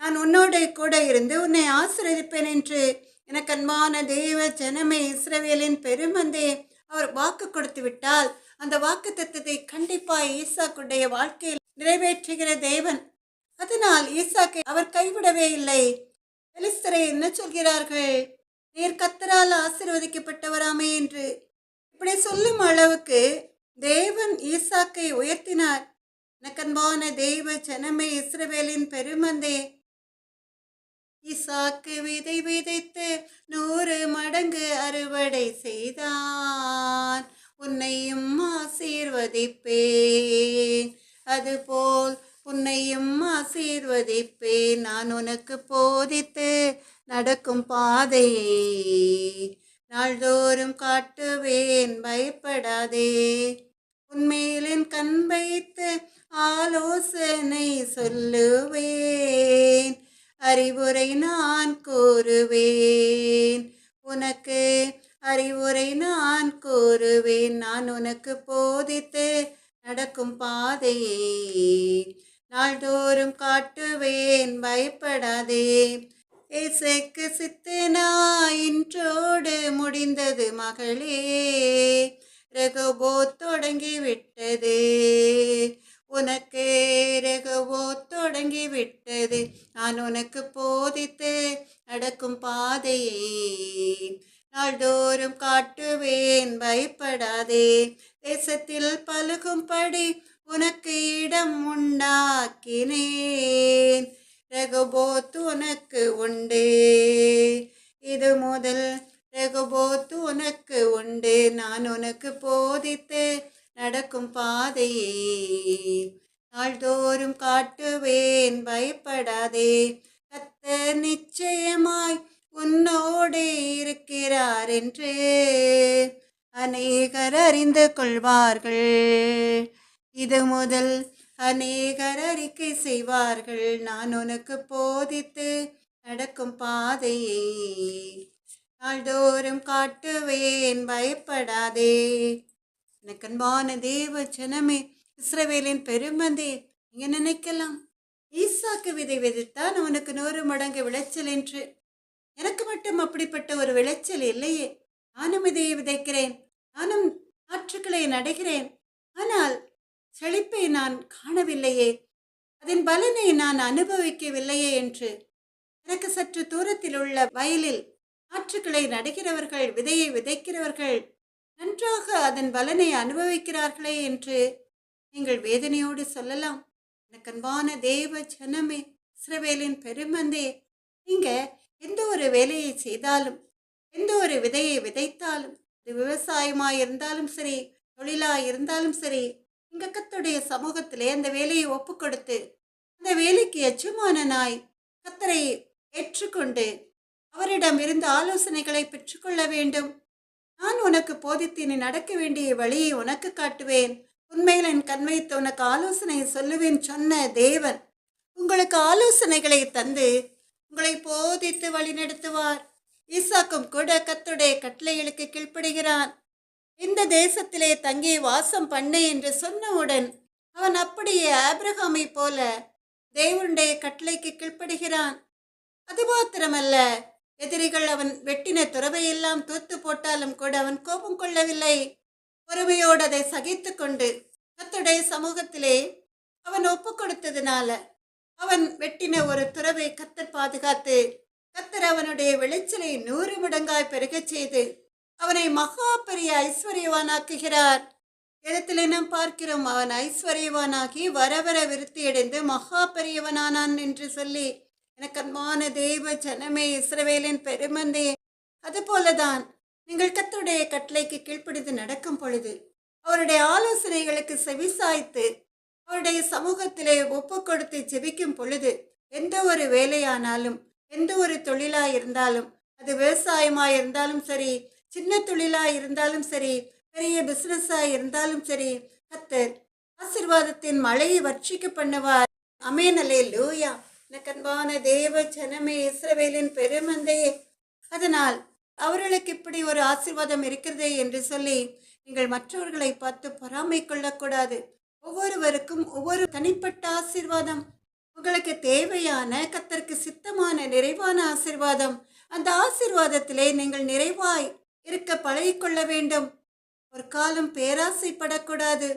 நான் உன்னோட கூட இருந்து உன்னை ஆசீர்வதிப்பேன் என்று. எனக்கன்பான தேவ ஜனமே, இஸ்ரவேலின் பெருமந்தே, அவர் வாக்கு கொடுத்து விட்டால் அந்த வாக்கு தத்தத்தை கண்டிப்பாக ஈசாக்குடைய வாழ்க்கையில் நிறைவேற்றுகிற தேவன். அதனால் ஈசாக்கை அவர் கைவிடவே இல்லை. பெலிஸ்தரை என்ன சொல்கிறார்கள்? நீர் கர்த்தரால் ஆசீர்வதிக்கப்பட்டவராமே என்று இப்படி சொல்லும் அளவுக்கு தேவன் ஈசாக்கை உயர்த்தினார். எனக்கன்பான தேவ ஜனமே, இஸ்ரவேலின் பெருமந்தே, ஈசாக்கு விதை விதைத்து 100 மடங்கு அறுவடை செய்தான். உன்னையும் ஆசீர்வதிப்பேன். அதுபோல் உன்னையும் ஆசீர்வதிப்பேன். நான் உனக்கு போதித்து நடக்கும் பாதையை நாள்தோறும் காட்டுவேன், பயப்படாதே. உன்மேலின் கண் வைத்து ஆலோசனை சொல்லுவேன், அறிவுரை நான் கூறுவேன். உனக்கு அறிவுரை நான் கூறுவேன். நான் உனக்கு போதித்து நடக்கும் பாதையை நாள்தோறும் காட்டுவேன், பயப்படாதே. இசைக்கு சித்தனாய் இன்றோடு முடிந்தது மகளே, ரெகோபோத் தொடங்கி விட்டது. உனக்கு ரெகோபோத் தொடங்கி விட்டது. நான் உனக்கு போதித்து நடக்கும் பாதையை நாள்தோறும் காட்டுவேன், பயப்படாதே. தேசத்தில் பழுகும்படி உனக்கு இடம் உண்டாக்கினேன். ரெகோபோத் உனக்கு உண்டு. இது முதல் ரெகோபோத் உனக்கு உண்டு. நான் உனக்கு போதித்து நடக்கும் பாதையை நாள்தோறும் காட்டுவேன், பயப்படாதே. கர்த்தர் நிச்சயமாய் உன்னோடு இருக்கிறார் என்று அநேகர் அறிந்து கொள்வார்கள். இது முதல் அநேகர் அறிக்கை செய்வார்கள். நான் உனக்கு போதித்து நடக்கும் பாதையை நாள்தோறும் காட்டுவேன், பயப்படாதே. எனக்கு அன்பான தேவ ஜனமே, இஸ்ரவேலின் பெருமந்தே, நீங்க நினைக்கலாம், ஈசாக்கு விதை விதைத்தான் அவனுக்கு 100 மடங்கு விளைச்சல் என்று. எனக்கு மட்டும் அப்படிப்பட்ட ஒரு விளைச்சல் இல்லையே. நானும் இதை விதைக்கிறேன், நானும் ஆற்றுக்களை நடுகிறேன், ஆனால் செழிப்பை நான் காணவில்லையே, அதன் பலனை நான் அனுபவிக்கவில்லையே என்று. எனக்கு சற்று தூரத்தில் உள்ள வயலில் ஆற்றுக்களை நடுகிறவர்கள், விதையை விதைக்கிறவர்கள் நன்றாக அதன் பலனை அனுபவிக்கிறார்களே என்று நீங்கள் வேதனையோடு சொல்லலாம். எனக்கு அன்பான தேவ ஜனமே, இஸ்ரவேலின் பெருமந்தே, நீங்க எந்த ஒரு வேலையை செய்தாலும், எந்த ஒரு விதையை விதைத்தாலும், அது விவசாயமாய் இருந்தாலும் சரி, தொழிலாய் இருந்தாலும் சரி, இங்க கர்த்தருடைய சமூகத்திலே அந்த வேலையை ஒப்பு கொடுத்து அந்த வேலைக்கு எஜமானனாய் கர்த்தரை ஏற்றுக்கொண்டு அவரிடம் இருந்து ஆலோசனைகளை பெற்றுக்கொள்ள வேண்டும். நான் உனக்கு போதித்து நீ நடக்க வேண்டிய வழியை உனக்கு காட்டுவேன், உண்மையில் என் கண் வைத்து உனக்கு ஆலோசனை சொல்லுவேன் சொன்ன தேவன் உங்களுக்கு ஆலோசனைகளை தந்து உங்களை போதித்து வழிநடத்துவார். ஈசாக்கும் கூட கர்த்தருடைய கட்டளைகளுக்கு கீழ்ப்படுகிறான். இந்த தேசத்திலே தங்கி வாசம் பண்ணு என்று சொன்னவுடன் அவன் அப்படியே ஆபிரகாமை போல தேவனுடைய கட்டளைக்கு கீழ்ப்படுகிறான். அது மாத்திரமல்ல, எதிரிகள் அவன் வெட்டின துறவையெல்லாம் தூத்து போட்டாலும் கூட அவன் கோபம் கொள்ளவில்லை. பொறுமையோடு அதை சகித்து கொண்டு கர்த்தருடைய சமூகத்திலே அவன் ஒப்பு கொடுத்ததுனால அவன் வெட்டின ஒரு துறவை கர்த்தர் பாதுகாத்து, கர்த்தர் அவனுடைய விளைச்சலை 100 மடங்காய் பெருகச் செய்து அவனை மகா பெரிய ஐஸ்வர்யவானாக்குகிறார். இடத்திலே நாம் பார்க்கிறோம், அவன் ஐஸ்வர்யவானாகி வர வர விருத்தியடைந்து மகா பெரியவனானான் என்று சொல்லி. எனக்கு அன்பான தேவ ஜனமே, இஸ்ரவேலின் பெருமந்தே, அதுபோலதான் நீங்கள் கர்த்தருடைய கட்டளைக்கு கீழ்ப்படிந்து நடக்கும் பொழுது, அவருடைய ஆலோசனைகளுக்கு செவிசாய்த்து அவருடைய சமூகத்திலே ஒப்பு கொடுத்து ஜெபிக்கும் பொழுது, எந்த ஒரு வேலையானாலும், எந்த ஒரு தொழிலாய் இருந்தாலும், அது விவசாயமாய் இருந்தாலும் சரி, சின்ன தொழிலாய் இருந்தாலும் சரி, பெரிய பிசினஸாய் இருந்தாலும் சரி, கர்த்தர் ஆசீர்வாதத்தின் மழையை வர்ஷிக்க பண்ணுவார். ஆமென், அல்லேலூயா. எனக்கு அன்பான தேவ ஜனமே, இஸ்ரவேலின் பெருமந்தையே, அதனால் அவர்களுக்கு இப்படி ஒரு ஆசீர்வாதம் இருக்கிறதே என்று சொல்லி நீங்கள் மற்றவர்களை பார்த்து பொறாமை கொள்ளக்கூடாது. ஒவ்வொருவருக்கும் ஒவ்வொரு தனிப்பட்ட ஆசீர்வாதம், உங்களுக்கு தேவையான கர்த்தருக்கு சித்தமான நிறைவான ஆசீர்வாதம். அந்த ஆசீர்வாதத்திலே நீங்கள் நிறைவாய் இருக்க பழகிக்கொள்ள வேண்டும். ஒரு காலம் பேராசைப்படக்கூடாது.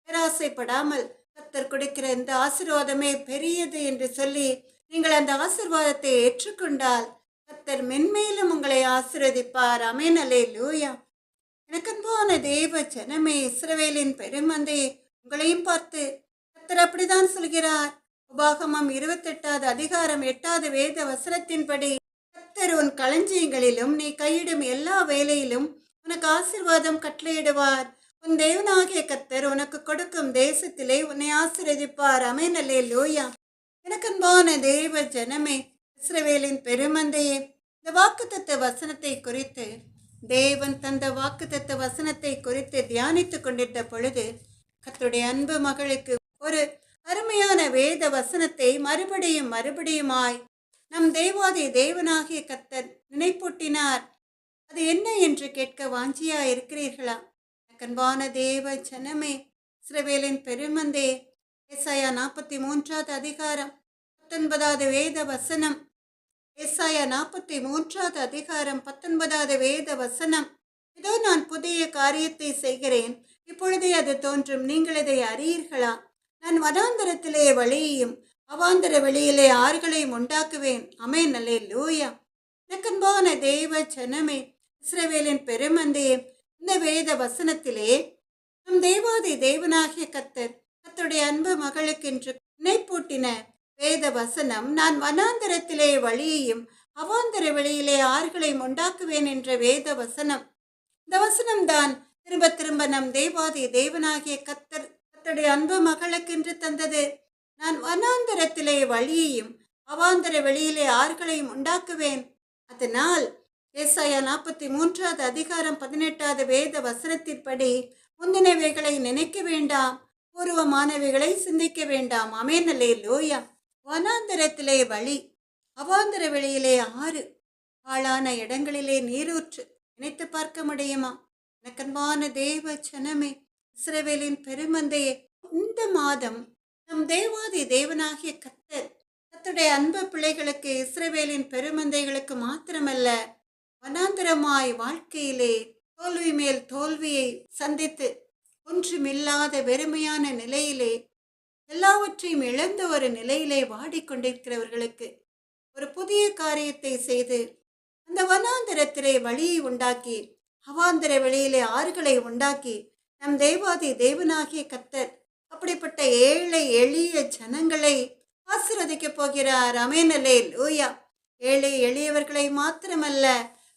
பேராசைப்படாமல் கர்த்தர் கொடுக்கிற இந்த ஆசீர்வாதமே பெரியது என்று சொல்லி நீங்கள் அந்த ஆசீர்வாதத்தை ஏற்றுக்கொண்டால் கர்த்தர் மென்மேலும் உங்களை ஆசீர்வதிப்பார். ஆமென், அல்லேலூயா. எனக்கு அன்பான தேவ ஜனமே, இஸ்ரவேலின் பெருமந்தே, உங்களையும் பார்த்து கர்த்தர் அப்படிதான் சொல்கிறார். உபாகமம் 28வது அதிகாரம் 8வது வேத வசனத்தின்படி, கர்த்தர் உன் களஞ்சியங்களிலும் நீ கையிடும் எல்லா வேலையிலும் உனக்கு ஆசீர்வாதம் கட்டளையிடுவார். உன் தேவனாகிய கர்த்தர் உனக்கு கொடுக்கும் தேசத்திலே உன்னை ஆசீர்வதிப்பார். ஆமென். அல்லேலூயா. எனக்கன்பான தேவ ஜனமே, இஸ்ரவேலின் பெருமந்தையே, இந்த வாக்குத்தத்த வசனத்தை குறித்து தேவன் தந்த வாக்குத்தத்த வசனத்தை குறித்து தியானித்துக் கொண்டிருந்த பொழுது கர்த்தருடைய அன்பு மகளுக்கு ஒரு அருமையான வேத வசனத்தை மறுபடியும் மறுபடியுமாய் நம் தேவாதி தேவனாகிய கர்த்தர் நினைப்பூட்டினார். அது என்ன என்று கேட்க வாஞ்சியா இருக்கிறீர்களா? கண்பான தேவ ஜனமே, இஸ்ரவேலின் பெருமந்தே, ஏசாயா 43வது அதிகாரம் 19வது வேத வசனம். ஏசாயா 43வது அதிகாரம் 19வது வேத வசனம். இதோ நான் புதிய காரியத்தை செய்கிறேன், இப்பொழுதே அது தோன்றும், நீங்கள் இதை அறியீர்களா? நான் வனாந்தரத்திலே வழியையும் அவாந்தர வெளியிலே ஆறுகளையும் உண்டாக்குவேன். ஆமென். அல்லேலூயா. எனக்கன்பான தேவ ஜனமே, இஸ்ரவேலின் பெருமந்தையே, இந்த வேத வசனத்திலே நம் தேவாதி தேவனாகிய கர்த்தர் கர்த்தருடைய அன்பு மகளுக்கென்று நினைப்பூட்டின வேத வசனம், நான் வனாந்தரத்திலே வழியையும் அவாந்தர வெளியிலே ஆறுகளையும் உண்டாக்குவேன் என்ற வேத வசனம். இந்த வசனம் தான் திரும்ப திரும்ப நம் தேவாதி தேவனாகிய கர்த்தருடைய அன்பு மகளுக்கென்று தந்தது. நான் வனாந்தரத்திலே வழியையும் அவாந்தர வெளியிலே ஆறுகளையும் உண்டாக்குவேன். அதனால் ஏசாயா 43வது அதிகாரம் 18வது வேத வசனத்தின்படி முந்தினவைகளை நினைக்க வேண்டாம், பூர்வமானவைகளை சிந்திக்க வேண்டாம். ஆமென். அல்லேலூயா. வனாந்தரத்திலே வழி, அவாந்தர வெளியிலே ஆறு, பாழான இடங்களிலே நீரூற்று. நினைத்து பார்க்க முடியுமா? எனக்கன்பான தேவ ஜனமே, இஸ்ரவேலின் பெருமந்தையே, இந்த மாதம் நம் தேவாதி தேவனாகிய கர்த்தருடைய அன்பு பிள்ளைகளுக்கு, இஸ்ரவேலின் பெருமந்தைகளுக்கு மாத்திரமல்ல, வனாந்தரமாய் வாழ்க்கையிலே தோல்வி மேல் தோல்வியை சந்தித்து ஒன்றுமில்லாத வெறுமையான நிலையிலே எல்லாவற்றையும் இழந்த ஒரு நிலையிலே வாடிக்கொண்டிருக்கிறவர்களுக்கு ஒரு புதிய காரியத்தை செய்து அந்த வனாந்தரத்திலே வழியை உண்டாக்கி அவாந்தர வெளியிலே ஆறுகளை உண்டாக்கி நம் தேவாதி தேவனாகிய கர்த்தர் அப்படிப்பட்ட ஏழை எளிய ஜனங்களை ஆசீர்வதிக்கப் போகிறார். ஆமென். அல்லேலூயா. ஏழை எளியவர்களை மாத்திரமல்ல,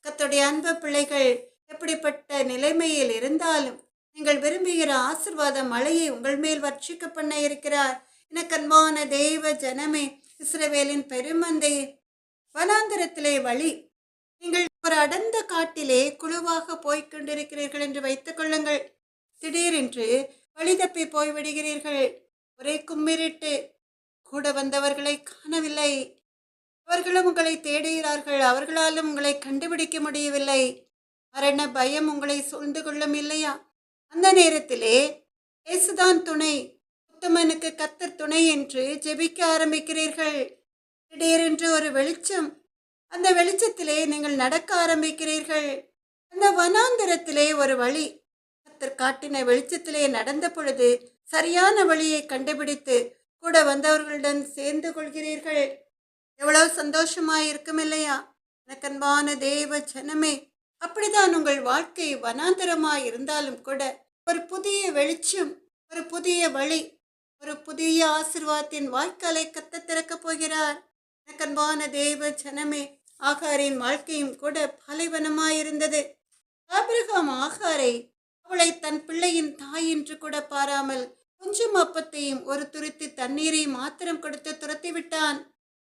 கர்த்தருடைய அன்பு பிள்ளைகள் எப்படிப்பட்ட நிலைமையில் இருந்தாலும் நீங்கள் விரும்புகிற ஆசீர்வாத மழையை உங்கள் மேல் வர்ஷிக்க பண்ண இருக்கிறார். எனக்கன்பான தேவ ஜனமே, இஸ்ரவேலின் பெருமந்தையே, வனாந்தரத்திலே வழி. நீங்கள் ஒரு அடர்ந்த காட்டிலே குழுவாக போய்கொண்டிருக்கிறீர்கள் என்று வைத்துக் கொள்ளுங்கள். திடீரென்று வழி தப்பி போய்விடுகிறீர்கள். ஒரே கும்மிரிட்டு, கூட வந்தவர்களை காணவில்லை. அவர்களும் உங்களை தேடுகிறார்கள், அவர்களாலும் உங்களை கண்டுபிடிக்க முடியவில்லை. மரண பயம் உங்களை சூழ்ந்து கொள்ளும் இல்லையா? அந்த நேரத்திலே இயேசுதான் துணை, உத்தமனுக்கு கர்த்தர் துணை என்று ஜெபிக்க ஆரம்பிக்கிறீர்கள். திடீரென்று ஒரு வெளிச்சம், அந்த வெளிச்சத்திலே நீங்கள் நடக்க ஆரம்பிக்கிறீர்கள். அந்த வனாந்தரத்திலே ஒரு வழி, கர்த்தர் காட்டின வெளிச்சத்திலே நடந்த பொழுது சரியான வழியை கண்டுபிடித்து கூட வந்தவர்களுடன் சேர்ந்து கொள்கிறீர்கள். எவ்வளவு சந்தோஷமாய் இருக்கும் இல்லையா? எனக்கன்பான தேவ ஜனமே, அப்படிதான் உங்கள் வாழ்க்கை வனாந்தரமாய் இருந்தாலும் கூட ஒரு புதிய வெளிச்சம், ஒரு புதிய வழி, ஒரு புதிய ஆசீர்வாதத்தின் வாய்க்காலை கர்த்தர் திறக்கப் போகிறார். எனக்கன்பான தேவ ஜனமே, ஆகாரின் வாழ்க்கையும் கூட பாலைவனமாயிருந்தது. ஆபிரகாம் ஆகாரை அவளை தன் பிள்ளையின் தாய் என்று கூட பாராமல் கொஞ்சம் அப்பத்தையும் ஒரு துருத்தி தண்ணீரையும் மாத்திரம் கொடுத்து துரத்தி விட்டான்.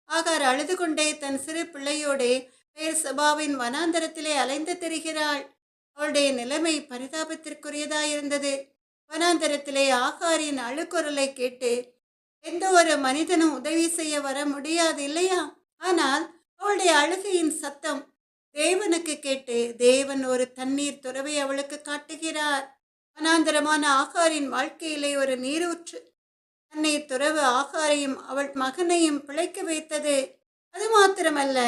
ஆகார் அழுது கொண்டே தன் சிறு பிள்ளையோடே பெயர்சபாவின் வனாந்தரத்திலே அலைந்து திரிகிறாள். அவளுடைய நிலைமை பரிதாபத்திற்குரியதாயிருந்தது. வனாந்தரத்திலே ஆகாரின் அழுக்குரலை கேட்டு எந்த ஒரு மனிதனும் உதவி செய்ய வர முடியாது இல்லையா? ஆனால் அவளுடைய அழுகையின் சத்தம் தேவனுக்கு கேட்டு தேவன் ஒரு தண்ணீர் துறவை அவளுக்கு காட்டுகிறார். வனாந்தரமான ஆகாரின் வாழ்க்கையிலே ஒரு நீரூற்று தண்ணீர் துறவு ஆகாரையும் அவள் மகனையும் பிழைக்க வைத்தது. அது மாத்திரமல்ல,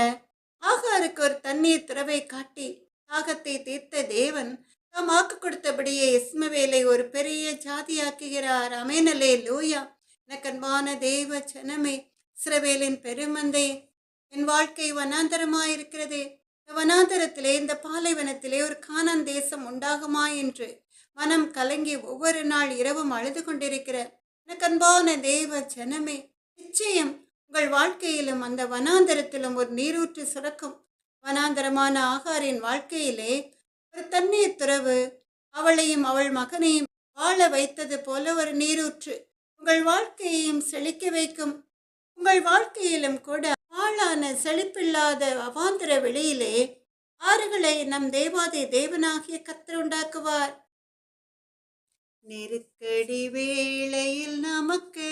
ஆகாருக்கு ஒரு தண்ணீர் துறவை காட்டி தாகத்தை தீர்த்த தேவன் தாம் வாக்கு கொடுத்தபடியே இஸ்மவேலை ஒரு பெரிய ஜாதியாக்குகிறார். ஆமென். அல்லேலூயா. எனக்கன்பான தேவ ஜனமே, இஸ்ரவேலின் பெருமந்தை, என் வாழ்க்கை வனாந்தரமாயிருக்கிறது. இந்த வனாந்தரத்திலே, இந்த பாலைவனத்திலே ஒரு கானான் தேசம் உண்டாகுமா என்று மனம் கலங்கி ஒவ்வொரு நாள் இரவும் அழுது கொண்டிருக்கிற எனக்கன்பான தேவ ஜனமே, நிச்சயம் உங்கள் வாழ்க்கையிலும் அந்த வனாந்தரத்திலும் ஒரு நீரூற்று சுரக்கும். வனாந்தரமான ஆகாரின் வாழ்க்கையிலே ஒரு தண்ணீர் துறவு அவளையும் அவள் மகனையும் வாழ வைத்தது போல ஒரு நீரூற்று உங்கள் வாழ்க்கையையும் செழிக்க வைக்கும். உங்கள் வாழ்க்கையிலும் கூட ஆளான செழிப்பில்லாத அவாந்தர வெளியிலே ஆறுகளை நம் தேவாதி தேவனாகிய கர்த்தர் உண்டாக்குவார். நெருக்கடி வேளையில் நமக்கு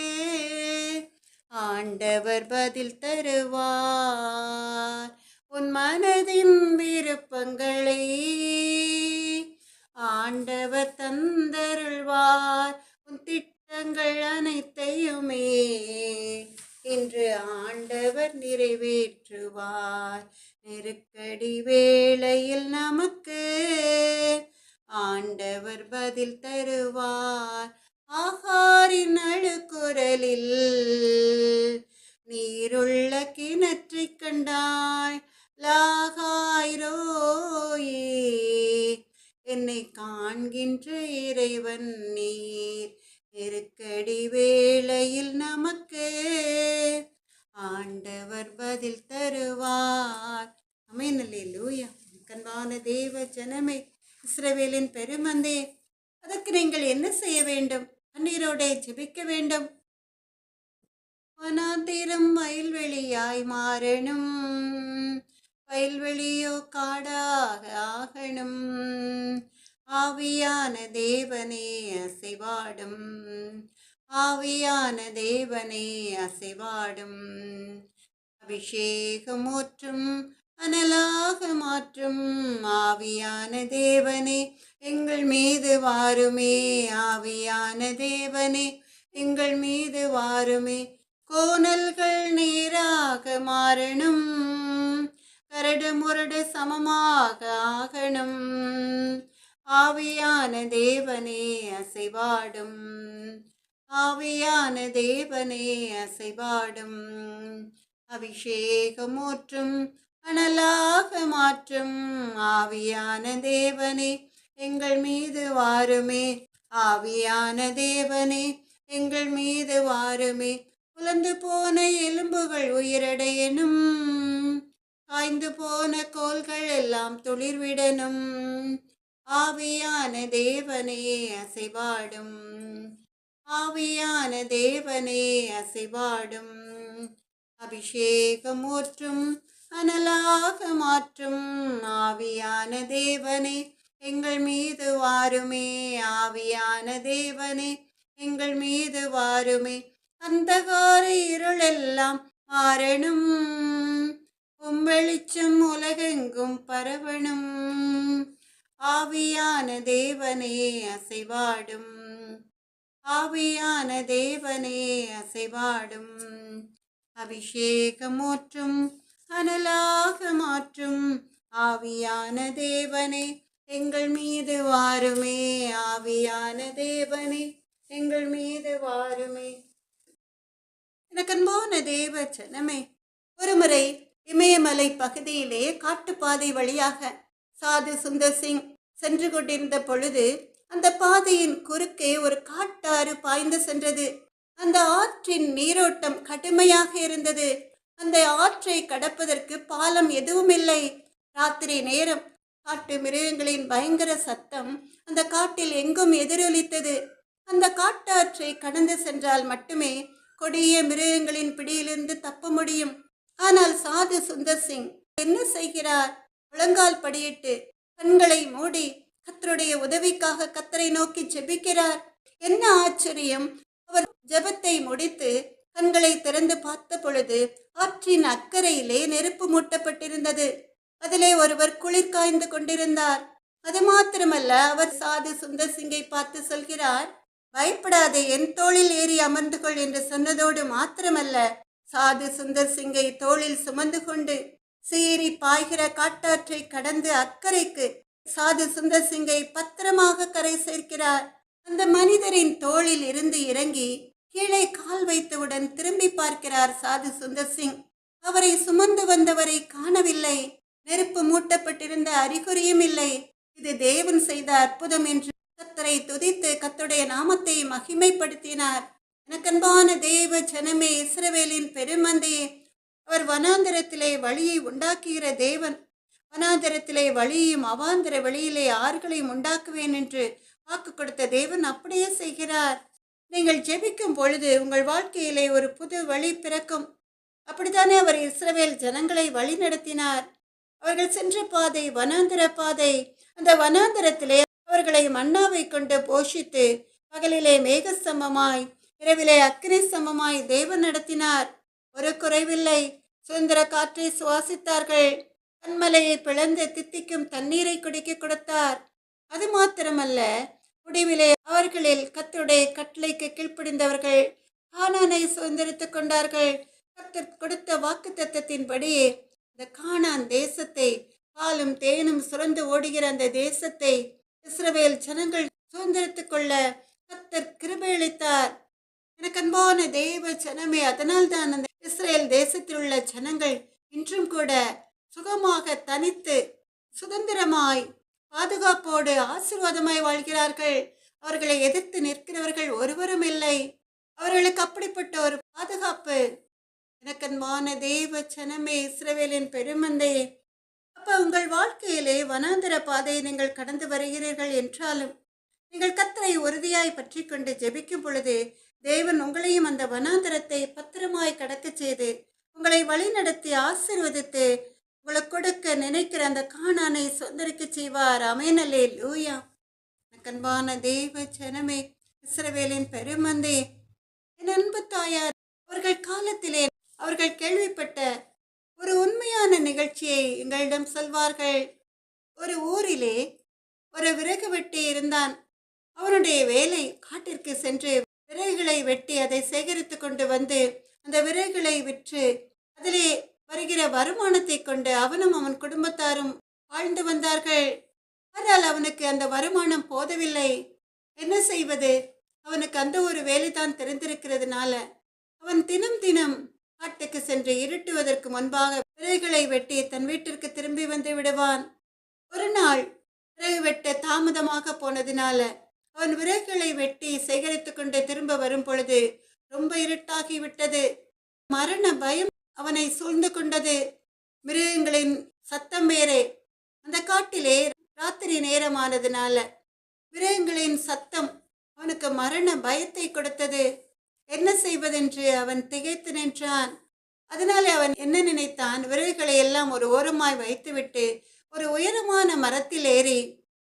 ஆண்டவர் பதில் தருவார். உன் மனதின் விருப்பங்களை ஆண்டவர் தந்தருள்வார். உன் திட்டங்கள் அனைத்தையுமே இன்று ஆண்டவர் நிறைவேற்றுவார். நெருக்கடி வேளையில் நமக்கு ஆண்டவர் பதில் தருவார். ஆகாரின் அழுக்குரலில் நீருள்ள கிணற்றை கண்டாய் லாகாயிரோயே. என்னை காண்கின்ற இறைவன் நீர். நெருக்கடி வேளையில் நமக்கு ஆண்டவர் பதில் தருவார். ஆமென். அல்லேலூயா. கண்பான தேவ ஜனமே, இஸ்ரவேலின் பெருமந்தே, அதற்கு நீங்கள் என்ன செய்ய வேண்டும்? கண்ணீரோட ஜெபிக்க வேண்டும். வனாந்திரம் வயல்வெளியாய் மாறணும், வயல்வெளியோ காடாக ஆகணும். ஆவியான தேவனே அசைவாடும், ஆவியான தேவனே அசைவாடும். அபிஷேகம் ஊற்றும், அனலாக மாற்றும் ஆவியான தேவனே எங்கள் மீது வாருமே. ஆவியான தேவனே எங்கள் மீது வாருமே. கோணல்கள் நேராக மாறணும், கரடு முரடு சமமாக ஆகணும். ஆவியான தேவனே அசைவாடும், ஆவியான தேவனே அசைவாடும். அபிஷேகம் ஊற்றும், அனலாக மாற்றும் ஆவியான தேவனே எங்கள் மீது வாருமே. ஆவியான தேவனே எங்கள் மீது வாருமே. உலர்ந்து போன எலும்புகள் உயிரடையனும், காய்ந்து போன கோல்கள் எல்லாம் துளிர்விடனும். ஆவியான தேவனே அசைவாடும், ஆவியான தேவனே அசைவாடும். அபிஷேகம் ஊற்றும், அனலாக மாற்றும் ஆவியான தேவனே எங்கள் மீது வாருமே. ஆவியான தேவனே எங்கள் மீது வாருமே. அந்தகார இருளெல்லாம் மாறணும், வெளிச்சம் உலகெங்கும் பரவணும். ஆவியான தேவனே அசைவாடும், ஆவியான தேவனே அசைவாடும். அபிஷேகம் ஊற்றும், அனலாக மாற்றும் ஆவியான தேவனே எங்கள் மீது வாருமே. ஆவியான தேவனே எங்கள் மீது வாருமே. எனக்கன்பான தேவ ஜனமே, ஒருமுறை இமயமலை பகுதியிலே காட்டுப்பாதை வழியாக சாது சுந்தர் சிங் சென்று கொண்டிருந்த பொழுது அந்த பாதையின் குறுக்கே ஒரு காட்டாறு பாய்ந்து சென்றது. அந்த ஆற்றின் நீரோட்டம் கடுமையாக இருந்தது. அந்த ஆற்றை கடப்பதற்கு பாலம் எதுவும் இல்லை. ராத்திரி நேரம் காட்டு மிருகங்களின் பயங்கர சத்தம் அந்த காட்டில் எங்கும் எதிரொலித்தது. அந்த காட்டாற்றை கடந்து சென்றால் மட்டுமே கொடிய மிருகங்களின் பிடியிலிருந்து தப்ப முடியும். ஆனால் சாது சுந்தர் சிங் என்ன செய்கிறார்? முழங்கால் படியிட்டு கண்களை மூடி கர்த்தருடைய உதவிக்காக கர்த்தரை நோக்கி ஜெபிக்கிறார். என்ன ஆச்சரியம்! அவர் ஜெபத்தை முடித்து கண்களை திறந்து பார்த்த பொழுது ஆற்றின் அக்கறையிலே நெருப்பு மூட்டப்பட்டிருந்தது. அதிலே ஒருவர் குளிர் காய்ந்து கொண்டிருந்தார். அது மாத்திரமல்ல, அவர் சாது சுந்தர் சிங்கை பார்த்து சொல்கிறார், பயப்படாதே, என் தோளில் ஏறி அமர்ந்து கொள் என்று சொன்னதோடு மாத்திரமல்ல, சாது சுந்தர் சிங்கை தோளில் சுமந்து கொண்டு சீறி பாய்கிற காட்டாற்றை கடந்து அக்கறைக்கு சாது சுந்தர் சிங்கை பத்திரமாக கரை சேர்க்கிறார். அந்த மனிதரின் தோளில் இருந்து இறங்கி கீழே கால் வைத்தவுடன் திரும்பி பார்க்கிறார் சாது சுந்தர் சிங். அவரை சுமந்து வந்தவரை காணவில்லை. நெருப்பு மூட்டப்பட்டிருந்த அறிகுறியும் இல்லை. இது தேவன் செய்த அற்புதம் என்று கர்த்தரை துதித்து கர்த்தருடைய நாமத்தை மகிமைப்படுத்தினார். எனக்கன்பான தேவ ஜனமே, இஸ்ரவேலின் பெருமந்தையே, அவர் வனாந்தரத்திலே வழியை உண்டாக்குகிற தேவன். வனாந்தரத்திலே வழியும் அவாந்தர வெளியிலே ஆறுகளையும் உண்டாக்குவேன் என்று வாக்கு கொடுத்த தேவன் அப்படியே செய்கிறார். நீங்கள் ஜெபிக்கும் பொழுது உங்கள் வாழ்க்கையிலே ஒரு புது வழி பிறக்கும். அப்படித்தானே அவர் இஸ்ரவேல் ஜனங்களை வழி நடத்தினார். அவர்கள் சென்ற பாதை வனாந்தர பாதை. அந்த வனாந்தரத்திலே அவர்களை மன்னாவை கொண்டு போஷித்து பகலிலே மேகஸ்தம்பமாய் இரவிலே அக்கினி ஸ்தம்பமாய் தேவன் நடத்தினார். ஒரு குறைவில்லை. சுதந்திர காற்றை சுவாசித்தார்கள். கண்மலையை பிளந்து தித்திக்கும் தண்ணீரை குடிக்க கொடுத்தார். அது மாத்திரமல்ல, முடிவிலே அவர்களில் கர்த்தருடைய கட்டளைக்கு கீழ்ப்படிந்தவர்கள் கானானை சுதந்திரித்துக் கொண்டார்கள். கர்த்தர் கொடுத்த வாக்கு தத்தத்தின்படி இந்த கானான் தேசத்தை, பாலும் தேனும் சுரந்து ஓடுகிற அந்த தேசத்தை இஸ்ரவேல் ஜனங்கள் சுதந்திரித்துக் கொள்ள கர்த்தர் கிருபை அளித்தார். எனக்கு அன்பான தேவ ஜனமே, அதனால்தான் அந்த இஸ்ரேல் தேசத்தில் உள்ள ஜனங்கள் இன்றும் கூட சுகமாக தனித்து சுதந்திரமாய் பாதுகாப்போடு ஆசீர்வாதமாய் வாழ்கிறார்கள். அவர்களை எதிர்த்து நிற்கிறவர்கள் ஒருவரும் இல்லை. அவர்களுக்கு அப்படிப்பட்ட ஒரு பாதுகாப்பு. எனக்கன்பான தேவ ஜனமே, இஸ்ரவேலின் பெருமந்தை, அப்ப உங்கள் வாழ்க்கையிலே வனாந்தர பாதையை நீங்கள் கடந்து வருகிறீர்கள் என்றாலும் நீங்கள் கர்த்தரை உறுதியாய் பற்றி கொண்டு ஜெபிக்கும் பொழுது தேவன் உங்களையும் அந்த வனாந்தரத்தை பத்திரமாய் கடக்க செய்து உங்களை வழிநடத்தி ஆசீர்வதித்து உங்களுக்கு கொடுக்க நினைக்கிற அந்த கானானை சொந்தரிக்க செய்வார். ஆமென், அல்லேலூயா. அன்பான தேவ ஜனமே, இஸ்ரவேலின் பெருமந்தே, என் அன்பு தாயார், அவர்கள் காலத்திலே அவர்கள் கேள்விப்பட்ட ஒரு உண்மையான நிகழ்ச்சியை எங்களிடம் சொல்வார்கள். ஒரு ஊரிலே ஒரு விறகு வெட்டி இருந்தான். அவனுடைய வேலை காட்டிற்கு சென்று விறகுகளை வெட்டி அதை சேகரித்து கொண்டு வந்து அந்த விறகுகளை விற்று அதிலே வருகிற வருமானத்தை கொண்டு அவனும் அவன் குடும்பத்தாரும் வாழ்ந்து வந்தார்கள். ஆனால் அவனுக்கு அந்த வருமானம் போதவில்லை. என்ன செய்வது? அவனுக்கு அந்த ஒரு வேலைதான் தெரிந்திருக்கிறதுனால அவன் தினம் தினம் காட்டுக்கு சென்று இருட்டுவதற்கு முன்பாக விறகுகளை வெட்டி தன் வீட்டிற்கு திரும்பி வந்து விடுவான். ஒரு நாள் விறகு வெட்ட தாமதமாக போனதினால அவன் விறகுகளை வெட்டி சேகரித்து கொண்டு திரும்ப வரும் பொழுது ரொம்ப இருட்டாகி விட்டது. மரண பயம் அவனை சூழ்ந்து கொண்டது. மிருகங்களின் சத்தம் வேறே. அந்த காட்டிலே ராத்திரி நேரமானதுனால மிருகங்களின் சத்தம் அவனுக்கு மரண பயத்தை கொடுத்தது. என்ன செய்வதென்று அவன் திகைத்து நின்றான். அதனால அவன் என்ன நினைத்தான், விறகுகளை எல்லாம் ஒரு ஓரமாய் வைத்துவிட்டு ஒரு உயரமான மரத்தில் ஏறி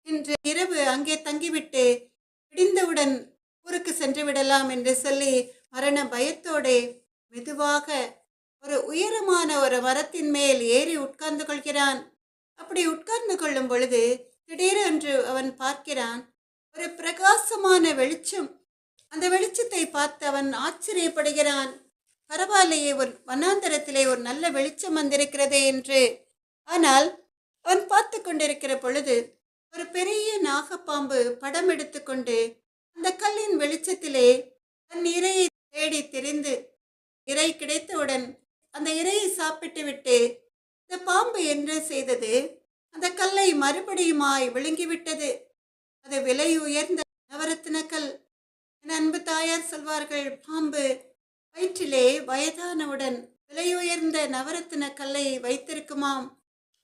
இன்று இரவு அங்கே தங்கிவிட்டு விடிந்தவுடன் ஊருக்கு சென்று விடலாம் என்று சொல்லி மரண பயத்தோடு மெதுவாக ஒரு உயரமான ஒரு மரத்தின் மேல் ஏறி உட்கார்ந்து கொள்கிறான். அப்படி உட்கார்ந்து கொள்ளும் பொழுது திடீரென்று அவன் பார்க்கிறான் ஒரு பிரகாசமான வெளிச்சம். அந்த வெளிச்சத்தை பார்த்து அவன் ஆச்சரியப்படுகிறான். பரவாயில்லையே, ஒரு வனாந்தரத்திலே ஒரு நல்ல வெளிச்சம் வந்திருக்கிறதே என்று. ஆனால் அவன் பார்த்து கொண்டிருக்கிற பொழுது ஒரு பெரிய நாகப்பாம்பு படம் எடுத்துக்கொண்டு அந்த கல்லின் வெளிச்சத்திலே தன் இரையை தேடி திரிந்து இரை கிடைத்தவுடன் அந்த இரையை சாப்பிட்டு விட்டு இந்த பாம்பு என்ன செய்தது, அந்த கல்லை மறுபடியுமாய் விழுங்கிவிட்டது. அது விலை உயர்ந்த நவரத்தின கல். என் அன்பு தாயார் சொல்வார்கள், பாம்பு வயிற்றிலே வயதானவுடன் விலை உயர்ந்த நவரத்தின கல்லை வைத்திருக்குமாம்.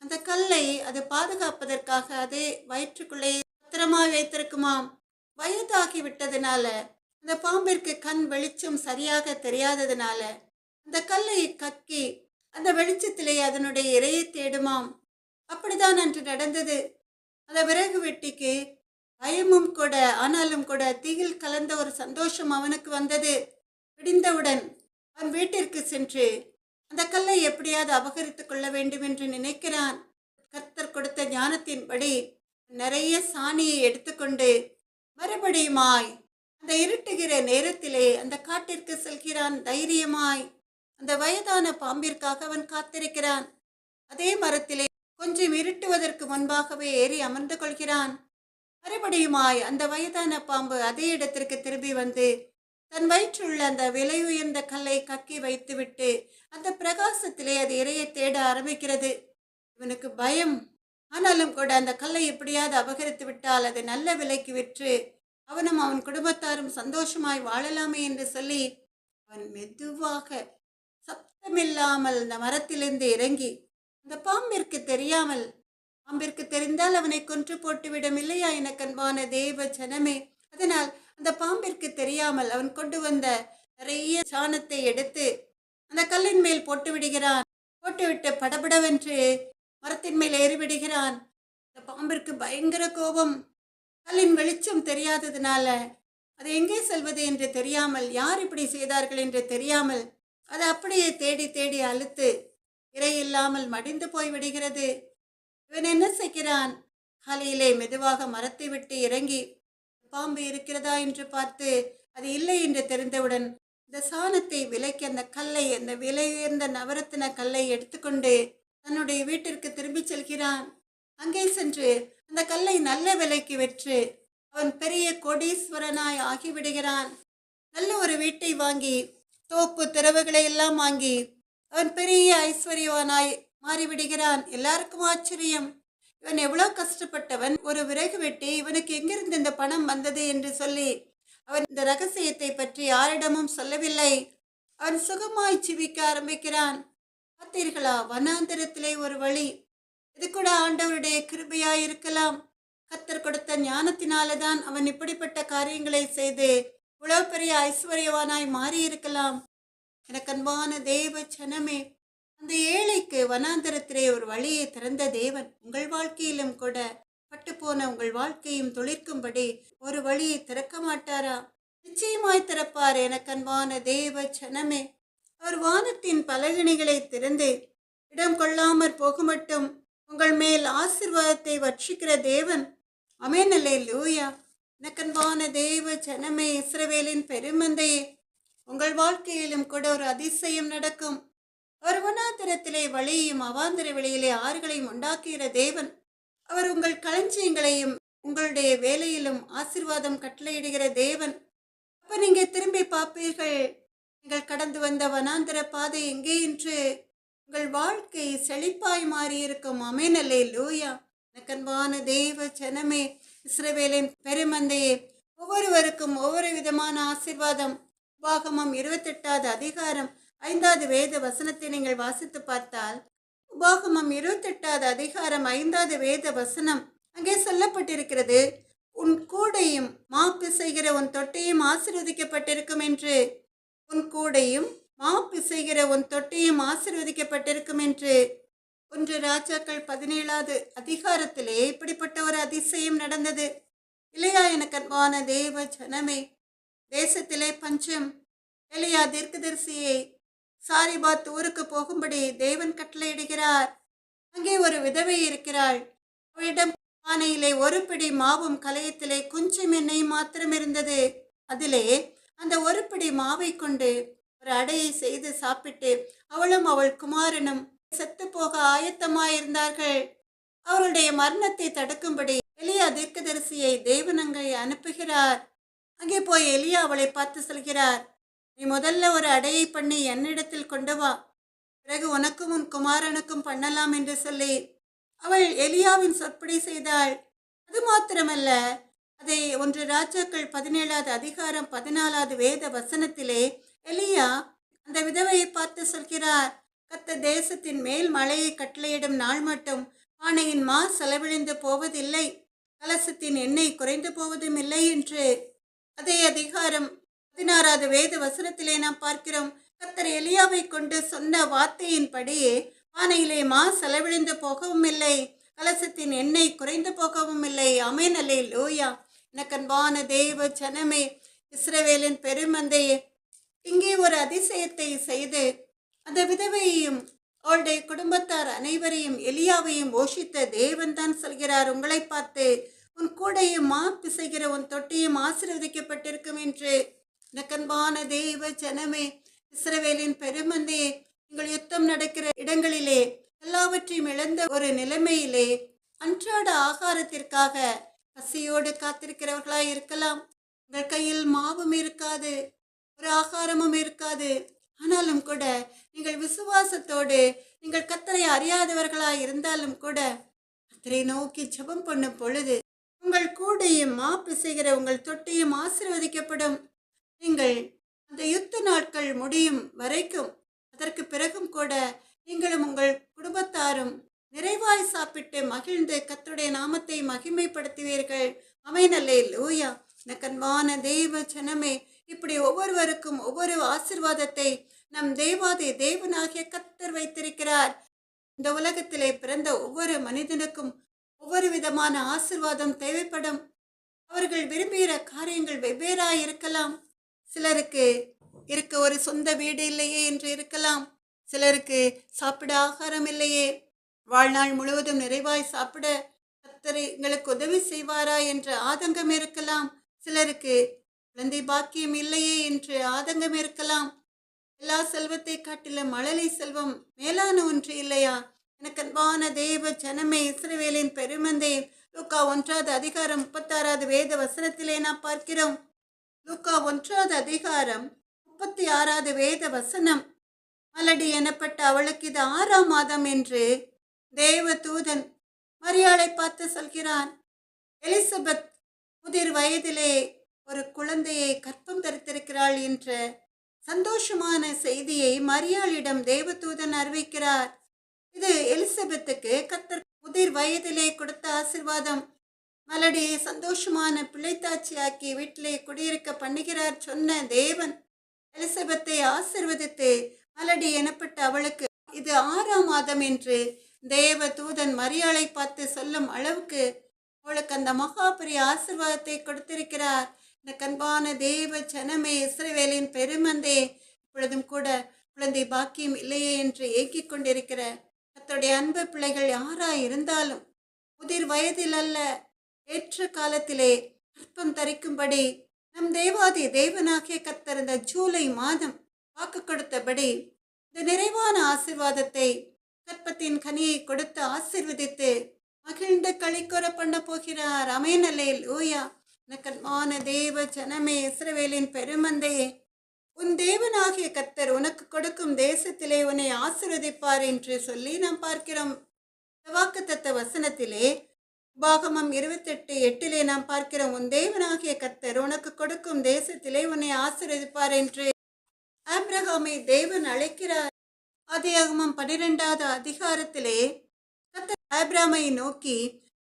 அந்த கல்லை அது பாதுகாப்பதற்காக அதே வயிற்றுக்குள்ளே பத்திரமாய் வைத்திருக்குமாம். வயதாகி விட்டதுனால அந்த பாம்பிற்கு கண் வெளிச்சம் சரியாக தெரியாததுனால அந்த கல்லை கக்கி அந்த வெளிச்சத்திலே அதனுடைய இரையை தேடுமாம். அப்படிதான் அன்று நடந்தது. அந்த விறகு வெட்டிக்கு பயமும் கூட, ஆனாலும் கூட தீயில் கலந்த ஒரு சந்தோஷம் அவனுக்கு வந்தது. விடிந்தவுடன் அவன் வீட்டிற்கு சென்று அந்த கல்லை எப்படியாவது அபகரித்துக் கொள்ள வேண்டும் என்று நினைக்கிறான். கர்த்தர் கொடுத்த ஞானத்தின்படி நிறைய சாணியை எடுத்துக்கொண்டு மறுபடியுமாய் அந்த இருட்டுகிற நேரத்திலே அந்த காட்டிற்கு செல்கிறான். தைரியமாய் அந்த வயதான பாம்பிற்காக அவன் காத்திருக்கிறான். அதே மரத்திலே கொஞ்சம் இருட்டுவதற்கு முன்பாகவே ஏறி அமர்ந்து கொள்கிறான். மறுபடியுமாய் அந்த வயதான பாம்பு அதே இடத்திற்கு திரும்பி வந்து தன் வயிற்றுள்ள அந்த விலை உயர்ந்த கல்லை கக்கி வைத்துவிட்டு அந்த பிரகாசத்திலே அது இரையை தேட ஆரம்பிக்கிறது. இவனுக்கு பயம். ஆனாலும் கூட அந்த கல்லை எப்படியாவது அபகரித்து விட்டால் அது நல்ல விலைக்கு விற்று அவனும் அவன் குடும்பத்தாரும் சந்தோஷமாய் வாழலாமே என்று சொல்லி அவன் மெதுவாக சப்தமில்லாமல் அந்த மரத்திலிருந்து இறங்கி அந்த பாம்பிற்கு தெரியாமல் பாம்பிற்கு தெரிந்தால் அவனை கொன்று போட்டுவிடும் இல்லையா எனக்கு அன்பான தேவ ஜனமே? அதனால் அந்த பாம்பிற்கு தெரியாமல் அவன் கொண்டு வந்த நிறைய சாணத்தை எடுத்து அந்த கல்லின் மேல் போட்டு விடுகிறான். போட்டுவிட்டு படபடவென்று மரத்தின் மேல் ஏறிவிடுகிறான். அந்த பாம்பிற்கு பயங்கர கோபம். கல்லின் வெளிச்சம் தெரியாததுனால அது எங்கே செல்வது என்று தெரியாமல், யார் இப்படி செய்தார்கள் என்று தெரியாமல், அது அப்படியே தேடி தேடி அழுத்து இரை இல்லாமல் மடிந்து போய்விடுகிறது. இவன் என்ன செய்கிறான்? காலையிலே மெதுவாக மரத்தை விட்டு இறங்கி பாம்பு இருக்கிறதா என்று பார்த்து அது இல்லை என்று தெரிந்தவுடன் இந்த சாணத்தை விலைக்கு அந்த கல்லை, அந்த விலை உயர்ந்த நவரத்தின கல்லை எடுத்துக்கொண்டு தன்னுடைய வீட்டிற்கு திரும்பி செல்கிறான். அங்கே சென்று அந்த கல்லை நல்ல விலைக்கு விற்று அவன் பெரிய கோடீஸ்வரனாய் ஆகிவிடுகிறான். நல்ல ஒரு வீட்டை வாங்கி தோப்பு திறவுகளை எல்லாம் வாங்கி அவன் பெரிய ஐஸ்வர்யவானாய் மாறிவிடுகிறான். எல்லாருக்கும் ஆச்சரியம். இவன் எவ்வளோ கஷ்டப்பட்டவன், ஒரு விறகு வெட்டி இவனுக்கு எங்கிருந்து இந்த பணம் வந்தது என்று சொல்லி அவன் இந்த ரகசியத்தை பற்றி யாரிடமும் சொல்லவில்லை. அவன் சுகமாய் ஜீவிக்க ஆரம்பிக்கிறான். பார்த்தீர்களா, வனாந்திரத்திலே ஒரு வழி. இது கூட ஆண்டவருடைய கிருபையாய் இருக்கலாம். கர்த்தர் கொடுத்த ஞானத்தினாலதான் அவன் இப்படிப்பட்ட காரியங்களை செய்து இவ்வளவு பெரிய ஐஸ்வர்யவானாய் மாறி இருக்கலாம். எனக்கு அன்பான தேவ ஜனமே, அந்த ஏழைக்கு வனாந்தரத்திலே ஒரு வழியை திறந்த தேவன் உங்கள் வாழ்க்கையிலும் கூட பட்டுப்போன உங்கள் வாழ்க்கையும் தொழிற்கும்படி ஒரு வழியை திறக்க மாட்டாரா? நிச்சயமாய் திறப்பார். எனக்கு அன்பான தேவ ஜனமே, அவர் வானத்தின் பலகணிகளை திறந்து இடம் கொள்ளாமற் போகுமட்டும் உங்கள் மேல் ஆசீர்வாதத்தை வர்ஷிக்கிற தேவன். ஆமென், அல்லேலூயா. எனக்கன்பான தேவ ஜனமே, இஸ்ரவேலின் பெருமந்தையே, உங்கள் வாழ்க்கையிலும் கூட ஒரு அதிசயம் நடக்கும். அவர் வனாந்திரத்திலே வழியையும் அவாந்திர வெளியிலே ஆறுகளையும் உண்டாக்குகிற தேவன். அவர் உங்கள் களஞ்சியங்களையும் உங்களுடைய வேலையிலும் ஆசீர்வாதம் கட்டளையிடுகிற தேவன். அப்ப நீங்க திரும்பி பார்ப்பீர்கள், நீங்கள் கடந்து வந்த வனாந்திர பாதை எங்கே என்று உங்கள் வாழ்க்கை செழிப்பாய் மாறியிருக்கும். ஆமென், அல்லேலூயா. எனக்கன்பான தேவ ஜனமே, இஸ்ரவேலின் பெருமந்தையே, ஒவ்வொருவருக்கும் ஒவ்வொரு விதமான ஆசீர்வாதம். உபாகமம் 28வது அதிகாரம் 5வது வேத வசனத்தை நீங்கள் வாசித்து பார்த்தால், உபாகமம் 28வது அதிகாரம் 5வது வேத வசனம் அங்கே சொல்லப்பட்டிருக்கிறது, உன் கூடையும் மாப்பிசைகிற உன் தொட்டையும் ஆசீர்வதிக்கப்பட்டிருக்கும் என்று. உன் கூடையும் மாப்பிசைகிற உன் தொட்டையும் ஆசீர்வதிக்கப்பட்டிருக்கும் என்று. 1 ராஜாக்கள் 17வது அதிகாரத்திலே இப்படிப்பட்ட ஒரு அதிசயம் நடந்தது இல்லையா? எனக்கு அன்பான தேவ ஜனமே, தேசத்திலே பஞ்சம். எலியா தீர்க்கதரிசியை சாரிபாத் ஊருக்கு போகும்படி தேவன் கட்டளையிடுகிறார். அங்கே ஒரு விதவை இருக்கிறாள். அவளிடம் பானையிலே ஒரு பிடி மாவும் கலையத்திலே கொஞ்சம் எண்ணெய் மாத்திரம் இருந்தது. அதிலே அந்த ஒரு பிடி மாவை கொண்டு ஒரு அடையை செய்து சாப்பிட்டு அவளும் அவள் குமாரனும் செத்து போக ஆயத்தமாயிருந்தார்கள். அவருடைய மரணத்தை தடுக்கும்படி எலியா தீர்க்கதரிசியை தேவன் அங்கே அனுப்புகிறார். அங்கே போய் எலியா அவளை பார்த்து சொல்கிறார், நீ முதல்ல ஒரு அடையை பண்ணி என்னிடத்தில் கொண்டு வா, பிறகு உனக்கும் உன் குமாரனுக்கும் பண்ணலாம் என்று சொல்லி அவள் எலியாவின் சொற்படி செய்தாள். அது மாத்திரமல்ல, அதை 1 ராஜாக்கள் 17வது அதிகாரம் 14வது வேத வசனத்திலே எலியா அந்த விதவையை பார்த்து சொல்கிறார், கர்த்தர் தேசத்தின் மேல் மழையை கட்டளையிடும் நாள் மட்டும் பானையின் மா செலவிழிந்து போவதில்லை, கலசத்தின் எண்ணெய் குறைந்து போவதும் இல்லை என்று. அதே அதிகாரம் 16வது வேத வசனத்திலே நாம் பார்க்கிறோம், கர்த்தர் எலியாவை கொண்டு சொன்ன வார்த்தையின்படியே பானையிலே மா செலவிழிந்து போகவும் இல்லை, கலசத்தின் எண்ணெய் குறைந்து போகவும் இல்லை. ஆமென், அல்லேலூயா. எனக்கன்பான தேவ ஜனமே, இஸ்ரவேலின் பெருமந்தையே, இங்கே ஒரு அதிசயத்தை செய்து அந்த விதவையையும் அவளுடைய குடும்பத்தார் அனைவரையும் எலியாவையும் போஷித்த தேவன் தான் சொல்கிறார் உங்களை பார்த்து, உன் கூடையும் மா பிசைகிற உன் தொட்டியும் ஆசீர்வதிக்கப்பட்டிருக்கும் என்று. எனக்கன்பான தேவ ஜனமே, இஸ்ரவேலின் பெருமந்தையே, நீங்கள் யுத்தம் நடக்கிற இடங்களிலே எல்லாவற்றையும் இழந்த ஒரு நிலைமையிலே அன்றாட ஆகாரத்திற்காக பசியோடு காத்திருக்கிறவர்களாய் இருக்கலாம். உங்கள் கையில் மாவும் இருக்காது, ஒரு ஆகாரமும் இருக்காது. ஆனாலும் கூட நீங்கள் விசுவாசத்தோடு, நீங்கள் கர்த்தரை அறியாதவர்களாய் இருந்தாலும் கூட கர்த்தரை நோக்கி ஜெபம் பண்ணும் பொழுது உங்கள் கூடையும் மா பிசைகிற உங்கள் தொட்டியும் ஆசீர்வதிக்கப்படும். நீங்கள் அந்த யுத்த நாட்கள் முடியும் வரைக்கும், அதற்கு பிறகும் கூட நீங்களும் உங்கள் குடும்பத்தாரும் நிறைவாய் சாப்பிட்டு மகிழ்ந்து கர்த்தருடைய நாமத்தை மகிமைப்படுத்துவீர்கள். ஆமென். அல்லேலூயா. எனக்கு அன்பான தெய்வ ஜனமே, இப்படி ஒவ்வொருவருக்கும் ஒவ்வொரு ஆசீர்வாதத்தை நம் தேவாதி தேவனாகிய கர்த்தர் வைத்திருக்கிறார். இந்த உலகத்திலே பிறந்த ஒவ்வொரு மனிதனுக்கும் ஒவ்வொரு விதமான ஆசீர்வாதம் தேவைப்படும். அவர்கள் விரும்புகிற காரியங்கள் வெவ்வேறாய் இருக்கலாம். சிலருக்கு இருக்க ஒரு சொந்த வீடு இல்லையே என்று இருக்கலாம். சிலருக்கு சாப்பிட ஆகாரம் இல்லையே, வாழ்நாள் முழுவதும் நிறைவாய் சாப்பிட கர்த்தர் எங்களுக்கு உதவி செய்வாரா என்ற ஆதங்கம் இருக்கலாம். சிலருக்கு குழந்தை பாக்கியம் இல்லையே என்று ஆதங்கம் இருக்கலாம். எல்லா செல்வத்தை காட்டிலும் மழலை செல்வம் மேலான ஒன்று இல்லையா? எனக்கு அன்பான தேவ ஜனமே, இஸ்ரவேலின் பெருமந்தே, லூக்கா 1வது அதிகாரம் 36வது வேத வசனத்திலே நாம் பார்க்கிறோம். லூக்கா 1வது அதிகாரம் 36வது வேத வசனம். மலடி எனப்பட்ட அவளுக்கு இது 6ஆம் மாதம் என்று தேவ தூதன் மரியாளை பார்த்து சொல்கிறான். எலிசபெத் முதிர் வயதிலே ஒரு குழந்தையை கற்பம் தரித்திருக்கிறாள் என்ற சந்தோஷமான செய்தியை மரியாளிடம் தேவதூதன் அறிவிக்கிறார். இது எலிசபெத்துக்கு கர்த்தர் முதிர் வயதிலே கொடுத்த ஆசீர்வாதம். மலடியை சந்தோஷமான பிள்ளைத்தாட்சியாக்கி வீட்டிலே குடியிருக்க பண்ணுகிறார் சொன்ன தேவன் எலிசபெத்தை ஆசீர்வதித்து மலடி எனப்பட்ட அவளுக்கு இது 6ஆம் மாதம் என்று தேவ தூதன் மரியாளை பார்த்து சொல்லும் அளவுக்கு அவளுக்கு அந்த மகாபெரிய ஆசீர்வாதத்தை கொடுத்திருக்கிறார். இந்த கண்பான தேவ ஜனமே, இஸ்ரவேலின் பெருமந்தே, இப்பொழுதும் கூட குழந்தை பாக்கியம் இல்லையே என்று ஏங்கிக் கொண்டிருக்கிற கர்த்தருடைய அன்பு பிள்ளைகள் யாராய் இருந்தாலும் முதிர் வயதில் அல்ல, ஏற்ற காலத்திலே கற்பம் தரிக்கும்படி நம் தேவாதி தேவனாகிய கர்த்தர் இந்த ஜூலை மாதம் வாக்கு கொடுத்தபடி இந்த நிறைவான ஆசீர்வாதத்தை கற்பத்தின் கனியை கொடுத்து ஆசீர்வதித்து மகிழ்ந்து களிக்கூற பண்ண போகிறார். ஆமென். அல்லேலூயா. நக்கன்மான தேவ ஜனமே, இஸ்ரவேலின் பெருமந்தையே, உன் தேவனாகிய கர்த்தர் உனக்கு கொடுக்கும் தேசத்திலே உன்னை ஆசீர்வதிப்பார் என்று சொல்லி நாம் பார்க்கிறோம். வாக்குத்தத்த வசனத்திலே உபாகமம் 28:8 நாம் பார்க்கிறோம். உன் தேவனாகிய கர்த்தர் உனக்கு கொடுக்கும் தேசத்திலே உன்னை ஆசீர்வதிப்பார் என்று ஆபிரகாமை தேவன் அழைக்கிறார். ஆதியாகமம் 12வது அதிகாரத்திலே கர்த்தர் ஆபிரகாமை நோக்கி,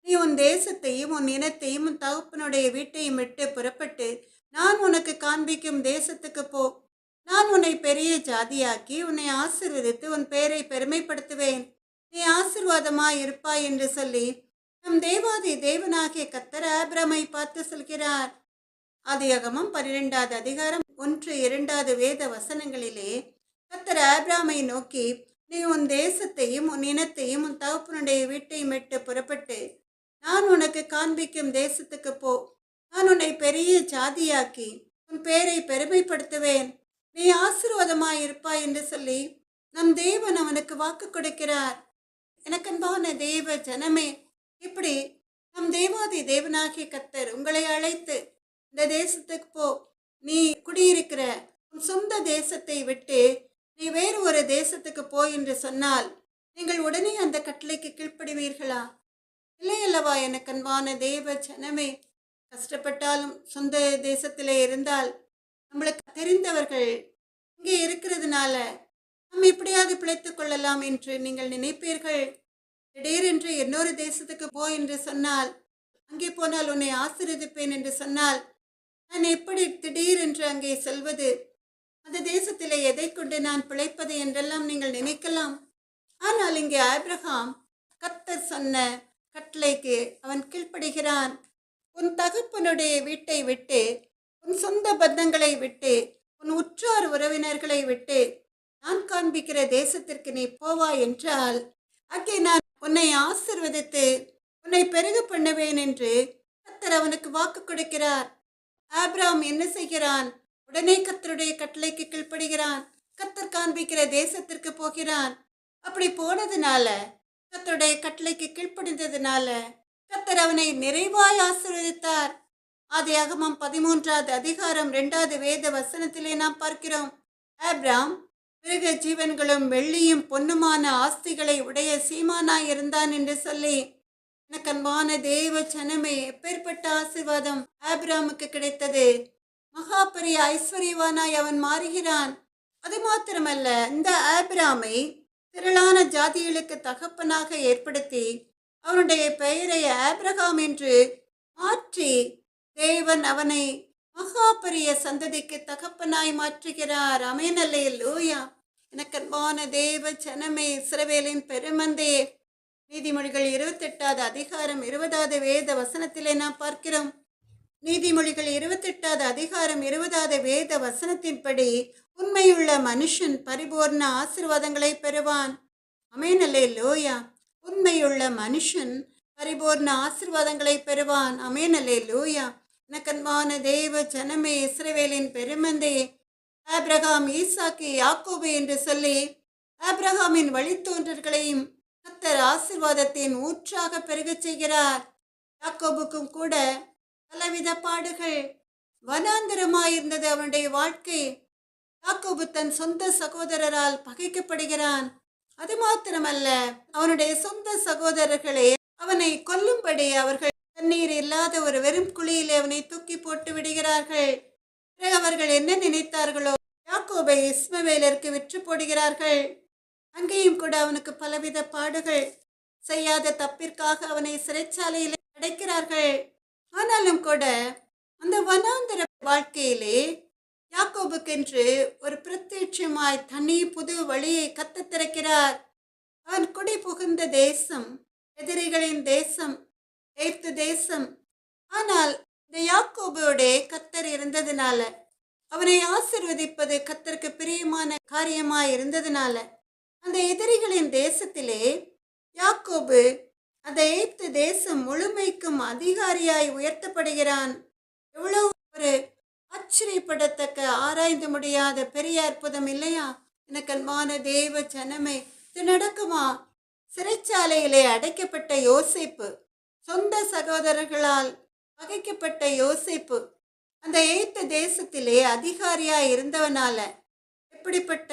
நீ உன் தேசத்தையும் உன் இனத்தையும் உன் தகப்பனுடைய வீட்டையும் விட்டு புறப்பட்டு நான் உனக்கு காண்பிக்கும் தேசத்துக்கு போ. நான் உன்னை பெரிய ஜாதியாக்கி உன்னை ஆசீர்வதித்து உன் பெயரை பெருமைப்படுத்துவேன். நீ ஆசீர்வாதமாய் இருப்பாய் என்று சொல்லி நம் தேவாதி தேவனாகிய கர்த்தர் ஆபிரகாமை பார்த்து சொல்கிறார். ஆதியாகமம் 12வது அதிகாரம் 1-2 வேத வசனங்களிலே கர்த்தர் ஆபிரகாமை நோக்கி, நீ உன் தேசத்தையும் உன் இனத்தையும் உன் தகப்பனுடைய வீட்டையும் விட்டு புறப்பட்டு நான் உனக்கு காண்பிக்கும் தேசத்துக்கு போ. நான் உன்னை பெரிய ஜாதியாக்கி உன் பெயரை பெருமைப்படுத்துவேன். நீ ஆசீர்வாதமாய் இருப்பாய் என்று சொல்லி நம் தேவன் அவனுக்கு வாக்கு கொடுக்கிறார். எனக்கன்பான தேவ ஜனமே, இப்படி நம் தேவாதி தேவனாகிய கர்த்தர் உங்களை அழைத்து இந்த தேசத்துக்கு போ, நீ குடியிருக்கிற உன் சொந்த தேசத்தை விட்டு நீ வேறு ஒரு தேசத்துக்கு போ என்று சொன்னால் நீங்கள் உடனே அந்த கட்டளைக்கு கீழ்ப்படுவீர்களா? இல்லையல்லவா? எனக்கு அன்பான தேவ ஜனமே, கஷ்டப்பட்டாலும் சொந்த தேசத்திலே இருந்தால் நம்மளுக்கு தெரிந்தவர்கள் இங்கே இருக்கிறதுனால நம்ம எப்படியாவது பிழைத்து கொள்ளலாம் என்று நீங்கள் நினைப்பீர்கள். திடீரென்று இன்னொரு தேசத்துக்கு போ என்று சொன்னால், அங்கே போனால் உன்னை ஆசீர்வதிப்பேன் என்று சொன்னால் நான் எப்படி திடீரென்று அங்கே செல்வது? அந்த தேசத்திலே எதை கொண்டு நான் பிழைப்பது என்றெல்லாம் நீங்கள் நினைக்கலாம். ஆனால் இங்கே ஆபிரகாம் கர்த்தர் சொன்ன கட்டளைக்கு அவன் கீழ்ப்படுகிறான். உன் தகப்பனுடைய வீட்டை விட்டு, உன் சொந்த பந்தங்களை விட்டு, உன் உற்றார் உறவினர்களை விட்டு நான் காண்பிக்கிற தேசத்திற்கு நீ போவாய் என்றால் அங்கே நான் உன்னை ஆசீர்வதித்து உன்னை பெருக பண்ணுவேன் என்று கர்த்தர் அவனுக்கு வாக்கு கொடுக்கிறார். ஆபிரகாம் என்ன செய்கிறான்? உடனே கர்த்தருடைய கட்டளைக்கு கீழ்ப்படுகிறான். கர்த்தர் காண்பிக்கிற தேசத்திற்கு போகிறான். அப்படி போனதுனால, கர்த்தருடைய கட்டளைக்கு கீழ்ப்படிந்ததுனால கர்த்தர் அவனை நிறைவாய் ஆசீர்வதித்தார். ஆதியாகமம் 13வது அதிகாரம் 2வது வேத வசனத்திலே நாம் பார்க்கிறோம். ஆபிரகாம் மிருக ஜீவன்களும் வெள்ளியும் பொன்னுமான ஆஸ்திகளை உடைய சீமானாய் இருந்தான் என்று சொல்லி, எனக்கு அன்பான தேவ ஜனமே, எப்பேற்பட்ட ஆசீர்வாதம் ஆபிரகாமுக்கு கிடைத்தது! மகா பெரிய ஐஸ்வர்யவானாய் அவன் மாறுகிறான். அது மாத்திரமல்ல, இந்த ஆபிரகாமை திரளான ஜாதிகளுக்கு தகப்பனாக ஏற்படுத்தி அவனுடைய பெயரை ஆபிரகாம் என்று மாற்றி தேவன் அவனை மகா பெரிய சந்ததிக்கு தகப்பனாய் மாற்றுகிறார். ஆமென், அல்லேலூயா. எனக்கன்பான தேவ ஜனமே, இஸ்ரவேலின் பெருமந்தே, நீதிமொழிகள் 28வது அதிகாரம் 20வது வேத வசனத்திலே நாம் பார்க்கிறோம். நீதிமொழிகள் 28வது அதிகாரம் 20வது வேத வசனத்தின்படி உண்மையுள்ள மனுஷன் பரிபூர்ண ஆசீர்வாதங்களை பெறுவான். ஆமென், அல்லேலூயா. உண்மையுள்ள மனுஷன் பரிபூர்ண ஆசீர்வாதங்களை பெறுவான். ஆமென், அல்லேலூயா. எனக்கன்பான தேவ ஜனமே, இஸ்ரவேலின் பெருமந்தே, ஆபிரகாம், ஈசாக்கு, யாக்கோபு என்று சொல்லி ஆபிரகாமின் வழித்தோன்றல்களையும் கர்த்தர் ஆசீர்வாதத்தின் ஊற்றாக பெருகச் செய்கிறார். யாக்கோபுக்கும் கூட பலவித பாடுகள், வனாந்திரமாயிருந்தது அவனுடைய வாழ்க்கை. யாக்கோபு தன் சொந்த சகோதரரால் பகைக்கப்படுகிறான். அது மாத்திரமல்ல, அவனுடைய சொந்த சகோதரர்களே அவனை கொல்லும்படி அவர்கள் தண்ணீர் இல்லாத ஒரு வெறும் குழியிலே அவனை தூக்கி போட்டு விடுகிறார்கள். பிறகு அவர்கள் என்ன நினைத்தார்களோ, யாக்கோபை இஸ்மவேலருக்கு விற்று போடுகிறார்கள். அங்கேயும் கூட அவனுக்கு பலவித பாடுகள், செய்யாத தப்பிற்காக அவனை சிறைச்சாலையில் அடைக்கிறார்கள். ஆனாலும் கூட அந்த வனாந்தர வாழ்க்கையிலே யாக்கோபுக்கென்று ஒரு பிரத்யட்சமாய் தனி புது வழியை கத்தத் திறக்கிறார். அவன் குடி புகுந்த தேசம் எதிரிகளின் தேசம், எகிப்து தேசம். ஆனால் இந்த யாக்கோபோட கத்தர் இருந்ததுனால, அவனை ஆசீர்வதிப்பது கத்தருக்கு பிரியமான காரியமாய் இருந்ததுனால, அந்த எதிரிகளின் தேசத்திலே யாக்கோபு அந்த எகிப்து தேசம் முழுமைக்கும் அதிகாரியாய் உயர்த்தப்படுகிறான். எவ்வளவு ஒரு ஆச்சரியப்படத்தக்க, ஆராய்ந்து முடியாத பெரிய அற்புதம் இல்லையா? எனக்கு அன்பான தேவ ஜனமே, இது நடக்குமா? சிறைச்சாலையிலே அடைக்கப்பட்ட யோசேப்பு, சொந்த சகோதரர்களால் பகைக்கப்பட்ட யோசேப்பு, அந்த எகிப்து தேசத்திலே அதிகாரியாய் இருந்தவனால எப்படிப்பட்ட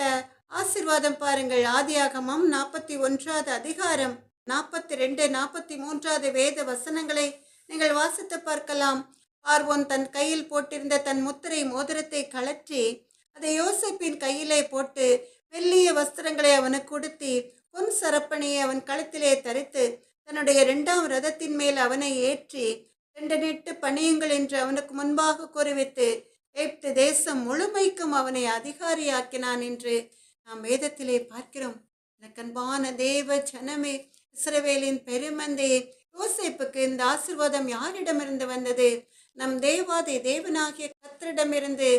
ஆசீர்வாதம் பாருங்கள். ஆதியாகமம் 41வது அதிகாரம் 42, 43வது வேத வசனங்களை நீங்கள் வாசித்து பார்க்கலாம். பார்வோன் தன் கையில் போட்டிருந்த தன் முத்திரை மோதிரத்தை கழற்றி அதை யோசேப்பின் கையிலே போட்டு மெல்லிய வஸ்திரங்களை அவனுக்கு உடுத்தி பொன் சரப்பணியை அவன் கழுத்திலே தரித்து தன்னுடைய 2ஆம் ரதத்தின் மேல் அவனை ஏற்றி 2 நெட்டு பணியுங்கள் என்று அவனுக்கு முன்பாக கூறிவித்து எகிப்து தேசம் முழுமைக்கும் அவனை அதிகாரியாக்கினான் என்று நாம் வேதத்திலே பார்க்கிறோம். எனக்கன்பான தேவ ஜனமே, இஸ்ரவேலின் பெருமந்தே, யோசேப்புக்கு இந்த ஆசீர்வாதம் யாரிடமிருந்து வந்தது? நம் தேவாதி தேவனாகிய கர்த்தரிடமிருந்து.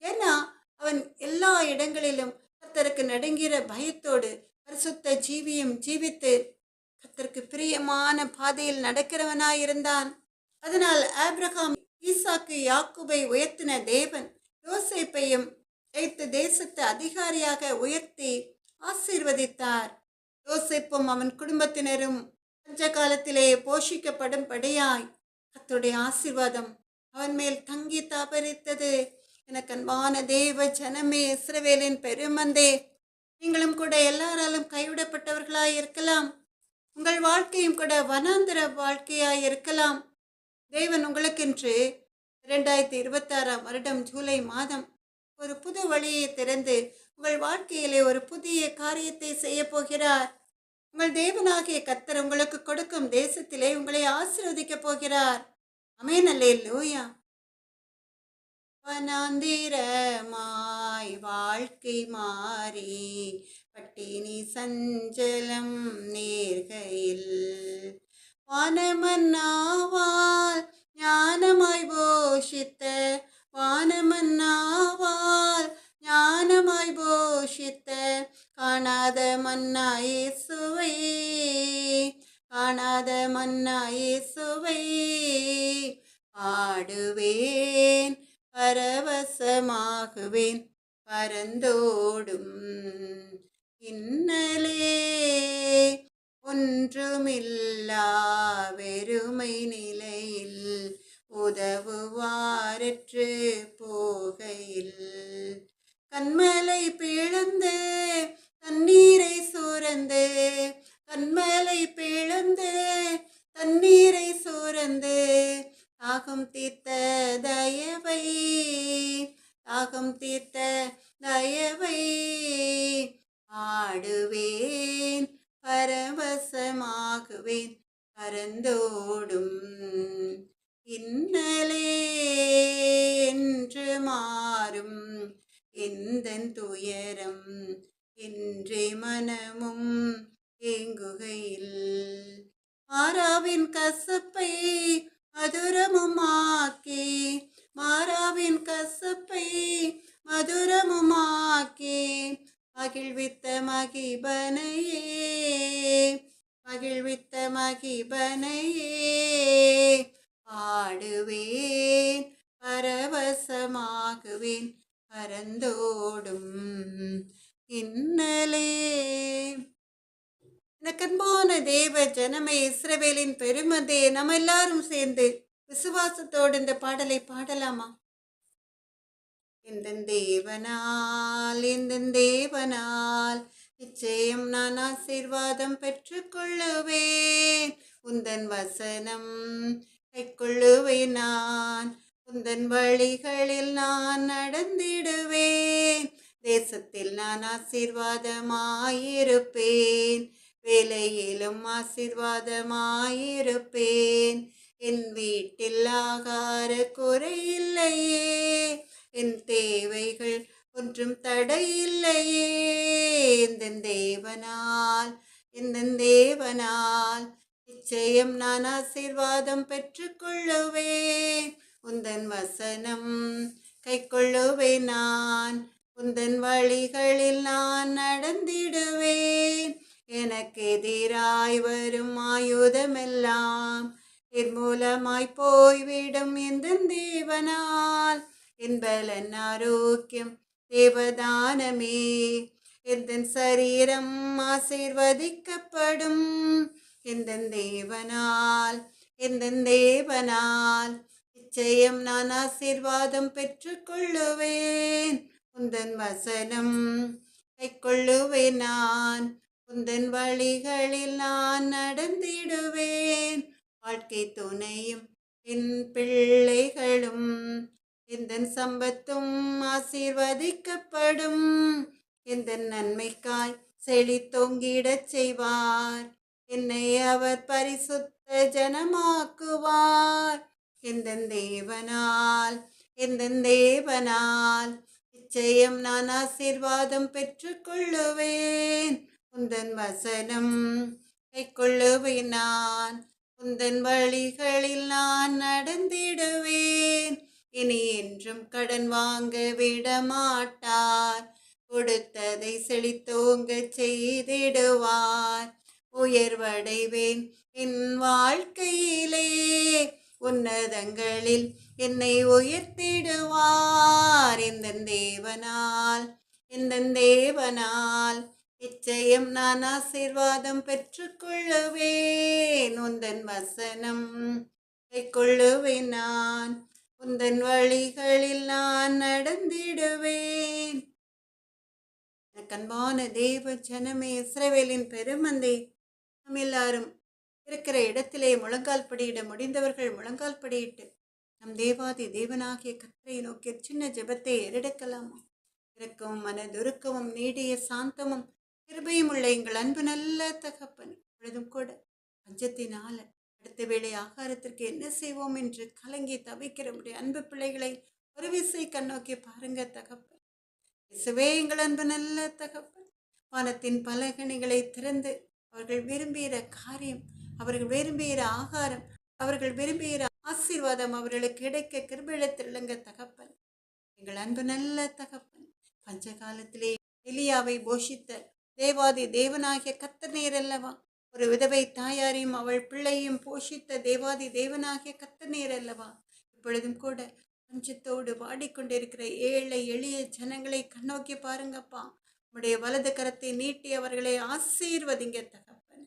ஏன்னா அவன் எல்லா இடங்களிலும் கர்த்தருக்கு நடுங்கிற பயத்தோடு பரிசுத்த ஜீவியம் ஜீவித்து கர்த்தருக்கு பிரியமான பாதையில் நடக்கிறவனாயிருந்தான். அதனால் ஆபிரகாம், ஈசாக்கு, யாக்கோபை உயர்த்தின தேவன் யோசேப்பையும் எகிப்து தேசத்து அதிகாரியாக உயர்த்தி ஆசீர்வதித்தார். யோசேப்பும் அவன் குடும்பத்தினரும் பஞ்ச காலத்திலே போஷிக்கப்படும்படியாய் கர்த்தருடைய ஆசீர்வாதம் அவன் மேல் தங்கி தாபரித்தது. எனக்கு அன்பான தேவ ஜனமே, இஸ்ரவேலின் பெருமந்தே, நீங்களும் கூட எல்லாராலும் கைவிடப்பட்டவர்களாய் இருக்கலாம். உங்கள் வாழ்க்கையும் கூட வனாந்திர வாழ்க்கையாய் இருக்கலாம். தேவன் உங்களுக்கென்று 2026ஆம் வருடம் ஜூலை மாதம் ஒரு புது வழியை திறந்து உங்கள் வாழ்க்கையிலே ஒரு புதிய காரியத்தை செய்ய போகிறார். உங்கள் தேவனாகிய கர்த்தர் உங்களுக்கு கொடுக்கும் தேசத்திலே உங்களை ஆசீர்வதிக்கப் போகிறார். ஆமென், அல்லேலூயா. வனாந்திரமாய் வாழ்க்கை மாறி பட்டினி சஞ்சலம் நேர்கையில் வானமன்னாவால் ஞானமாய் போஷித்த, வானமன்னாவால் ஞானமாய் போஷித்த காணாத மன்னா இயேசுவை, காணாத மன்னா இயேசுவை பாடுவேன், பரவசமாகுவேன், பரந்தோடும் இன்னலே ஒன்றுமில்லா வெறுமை நிலையில் உதவுவாரற்று போகையில் கண்மலை பிளந்து தண்ணீரை சுரந்து, கண்மலை பிளந்து தண்ணீரை சுரந்து தாகம் தீர்த்த தயவை, தாகம் தீர்த்த தயவை ஆடுவேன், பரவசமாகுவேன் பரந்தோடும். இன்னலே என்று மாறும் எந்தன் துயரம் என்றே மனமும் ஏங்குகையில், மாறாவின் கசப்பை மதுரமுமாக்கி, மாறாவின் கசப்பை மதுரமுமாக்கி மகிழ்வித்த மகிபனையே, மகிழ்வித்த மகிபனையே பாடுவேன் பரவசமாகுவேன் பரந்தோடும். இன்னலே. எனக்கன்பான தேவ ஜனமே, இஸ்ரவேலின் பெருமதே, நம்ம எல்லாரும் சேர்ந்து விசுவாசத்தோடு இந்த பாடலை பாடலாமா? இந்த தேவனால், இந்த தேவனால் நிச்சயம் நான் ஆசீர்வாதம் பெற்றுக்கொள்ளுவேன். உந்தன் வசனம் கைக்கொள்ளுவேன் நான், உந்தன் வழிகளில் நான் நடந்திடுவேன். தேசத்தில் நான் ஆசீர்வாதமாயிருப்பேன், வேலையிலும் ஆசீர்வாதமாயிருப்பேன். என் வீட்டில் ஆகார குறையில்லையே, என் தேவைகள் ஒன்றும் தடையில்லையே. இந்த தேவனால், இந்த தேவனால் நிச்சயம் நான் ஆசீர்வாதம் பெற்றுக்கொள்ளுவேன். உந்தன் வசனம் கைக்கொள்ளுவேன் நான், உந்தன் வழிகளில் நான் நடந்திடுவேன். எனக்கு எதிராய் வரும் ஆயுதமெல்லாம் நிர்மூலமாய் போய்விடும் இந்த தேவனால். என் பலன் ஆரோக்கியம் தேவதானமே, எந்த சரீரம் ஆசீர்வதிக்கப்படும். எந்த தேவனால், எந்த தேவனால் நிச்சயம் நான் ஆசீர்வாதம் பெற்றுக்கொள்ளுவேன். உந்தன் வசனம் கைக்கொள்ளுவேன் நான், உந்தன் வழிகளில் நான் நடந்திடுவேன். வாழ்க்கை துணையும் என் பிள்ளைகளும் எந்த சம்பத்தும் ஆசீர்வதிக்கப்படும். எந்த நன்மைக்காய் செழித்தோங்கிடச் செய்வார், என்னை அவர் பரிசுத்த ஜனமாக்குவார். எந்த தேவனால், எந்த தேவனால் நிச்சயம் நான் ஆசீர்வாதம் பெற்றுக்கொள்ளுவேன். உந்தன் வசனம் கைக்கொள்ளுவேன் நான், உந்தன் வழிகளில் நான் நடந்திடுவேன். இனி என்றும் கடன் வாங்க விடமாட்டார், கொடுத்ததை செழித்தோங்க செய்திடுவார். உயர்வடைவேன் என் வாழ்க்கையிலே, உன்னதங்களில் என்னை உயர்த்திடுவார். இந்த தேவனால், இந்த தேவனால் நிச்சயம் நான் ஆசீர்வாதம் பெற்றுக்கொள்ளுவேன். உந்தன் வசனம் கைக்கொள்ளுவேன் நான், உந்தன் வழிகளில் நான் நடந்திடுவேன். கண்பான தேவ ஜனமே, இஸ்ரவேலின் பெருமந்தே, நம்ம எல்லாரும் இருக்கிற இடத்திலே முழங்கால் படியிட முடிந்தவர்கள் முழங்கால் படியிட்டு நம் தேவாதி தேவனாகிய கர்த்தரை நோக்கி சின்ன ஜெபத்தை ஏறெடுக்கலாமா? இறக்கவும் மனதுருக்கமும் நீடிய சாந்தமும் கிருபையும் உள்ள எங்கள் அன்பு நல்ல தகப்பன், பொழுதும் கூட பஞ்சத்தினால அடுத்த வேளை ஆகாரத்திற்கு என்ன செய்வோம் என்று கலங்கி தவிக்கிற முடிய அன்பு பிள்ளைகளை ஒரு விசை கண்ணோக்கி பாருங்க தகப்பன். இயேசுவே, எங்கள் அன்பு நல்ல தகப்பன், வானத்தின் பலகணிகளை திறந்து அவர்கள் விரும்புகிற காரியம், அவர்கள் விரும்புகிற ஆகாரம், அவர்கள் விரும்புகிற ஆசீர்வாதம் அவர்களுக்கு கிடைக்க கிருபையிடத்திலுங்க தகப்பன். எங்கள் அன்பு நல்ல தகப்பன், பஞ்ச காலத்திலே எலியாவை போஷித்த தேவாதி தேவனாகிய கர்த்தர் நீர் அல்லவா? ஒரு விதவை தாயாரையும் அவள் பிள்ளையும் போஷித்த தேவாதி தேவனாகிய கர்த்தர் நீர் அல்லவா? இப்பொழுதும் கூட பஞ்சத்தோடு வாடிக்கொண்டிருக்கிற ஏழை எளிய ஜனங்களை கண்ணோக்கி பாருங்கப்பா. உம்முடைய வலது கரத்தை நீட்டி அவர்களை ஆசீர்வதிங்க தகப்பன்.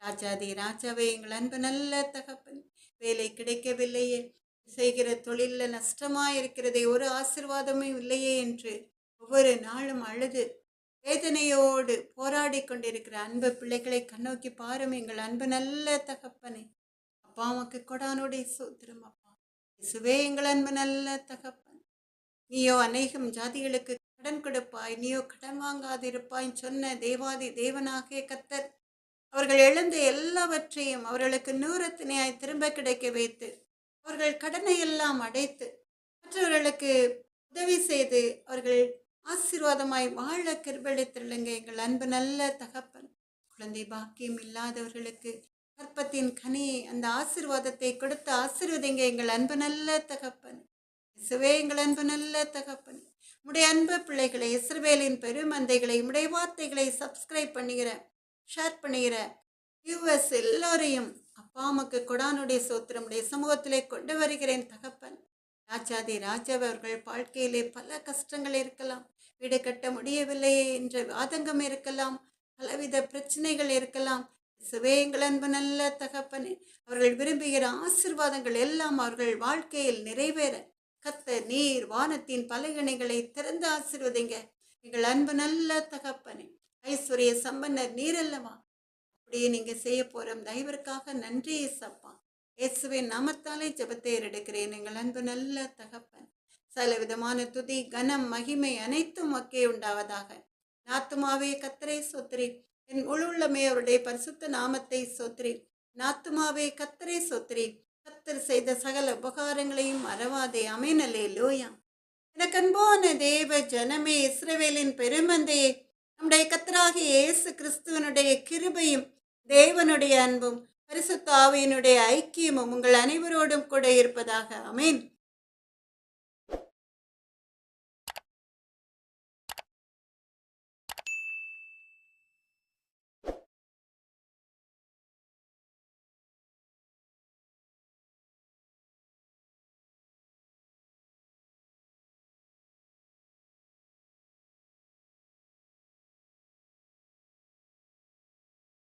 ராஜாதி ராஜாவே, எங்கள் அன்பு நல்ல தகப்பன், வேலை கிடைக்கவில்லையே, செய்கிற தொழிலில் நஷ்டமாயிருக்கிறதே, ஒரு ஆசீர்வாதமும் இல்லையே என்று ஒவ்வொரு நாளும் அழுது வேதனையோடு போராடி கொண்டிருக்கிற அன்பு பிள்ளைகளை கண்ணோக்கி பாரும் எங்கள் அன்பு நல்ல தகப்பனே. அப்பா, உமக்கு கொடானுடைய சூத்திரம் அப்பா. இயேசுவே, எங்கள் அன்பு நல்ல தகப்பன், நீயோ அநேகம் ஜாதிகளுக்கு கடன் கொடுப்பாய், நீயோ கடன் வாங்காதிருப்பாய் சொன்ன தேவாதி தேவனாகிய கர்த்தர் அவர்கள் இழந்த எல்லாவற்றையும் அவர்களுக்கு நூறத்தினையாய் திரும்ப கிடைக்க வைத்து, அவர்கள் கடனை எல்லாம் அடைத்து, மற்றவர்களுக்கு உதவி செய்து, அவர்கள் ஆசீர்வாதமாய் வாழ கிருபளித்துள்ளுங்க எங்கள் அன்பு நல்ல தகப்பன். குழந்தை பாக்கியம் இல்லாதவர்களுக்கு கற்பத்தின் கனியை, அந்த ஆசீர்வாதத்தை கொடுத்து ஆசீர்வதிங்க எங்கள் அன்பு நல்ல தகப்பன். இயேசுவே எங்கள் அன்பு நல்ல தகப்பன். உடைய அன்பு பிள்ளைகளை, இஸ்ரவேலின் பெருமந்தைகளை, உடைய வார்த்தைகளை சப்ஸ்கிரைப் பண்ணுகிற, ஷேர் பண்ணுகிற வியூவர்ஸ் எல்லோரையும் அப்பா உமக்கு கொடானுடைய சோத்திரம் உடைய சமூகத்திலே கொண்டு வருகிறேன் தகப்பன். ராஜாதி ராஜாவை அவர்கள் வாழ்க்கையிலே பல கஷ்டங்கள் இருக்கலாம், வீடு கட்ட முடியவில்லையே என்ற ஆதங்கம் இருக்கலாம், பலவித பிரச்சனைகள் இருக்கலாம். இயேசுவே எங்கள் அன்பு நல்ல தகப்பனே, அவர்கள் விரும்புகிற ஆசீர்வாதங்கள் எல்லாம் அவர்கள் வாழ்க்கையில் நிறைவேற கர்த்தர் நீர் வானத்தின் பலகணிகளை திறந்து ஆசீர்வதிங்க எங்கள் அன்பு நல்ல தகப்பனே. ஐஸ்வர்ய சம்பன்னர் நீர் அல்லவா, அப்படியே நீங்க செய்ய போற தயவிற்காக நன்றி ஏசப்பா. இயேசுவின் நாமத்தாலே ஜெபத்தை எடுக்கிறேன் எங்கள் அன்பு நல்ல தகப்பன். சில விதமான துதி கனம் மகிமை அனைத்தும் மக்கே உண்டாவதாக. நாத்துமாவே கத்தரை சோத்திரி, என் முழுள்ளமே அவருடைய பரிசுத்த நாமத்தை சோத்திரி. நாத்துமாவே கத்தரை சோத்திரி, கத்தர் செய்த சகல உபகாரங்களையும் மறவாதே. ஆமென் அல்லேலூயா. எனக்கு அன்பான தேவ ஜனமே, இஸ்ரவேலின் பெருமந்தையே, நம்முடைய கர்த்தராகிய இயேசு கிறிஸ்துவனுடைய கிருபையும் தேவனுடைய அன்பும் பரிசுத்த ஆவியினுடைய ஐக்கியமும் உங்கள் அனைவரோடும் கூட இருப்பதாக. ஆமென்.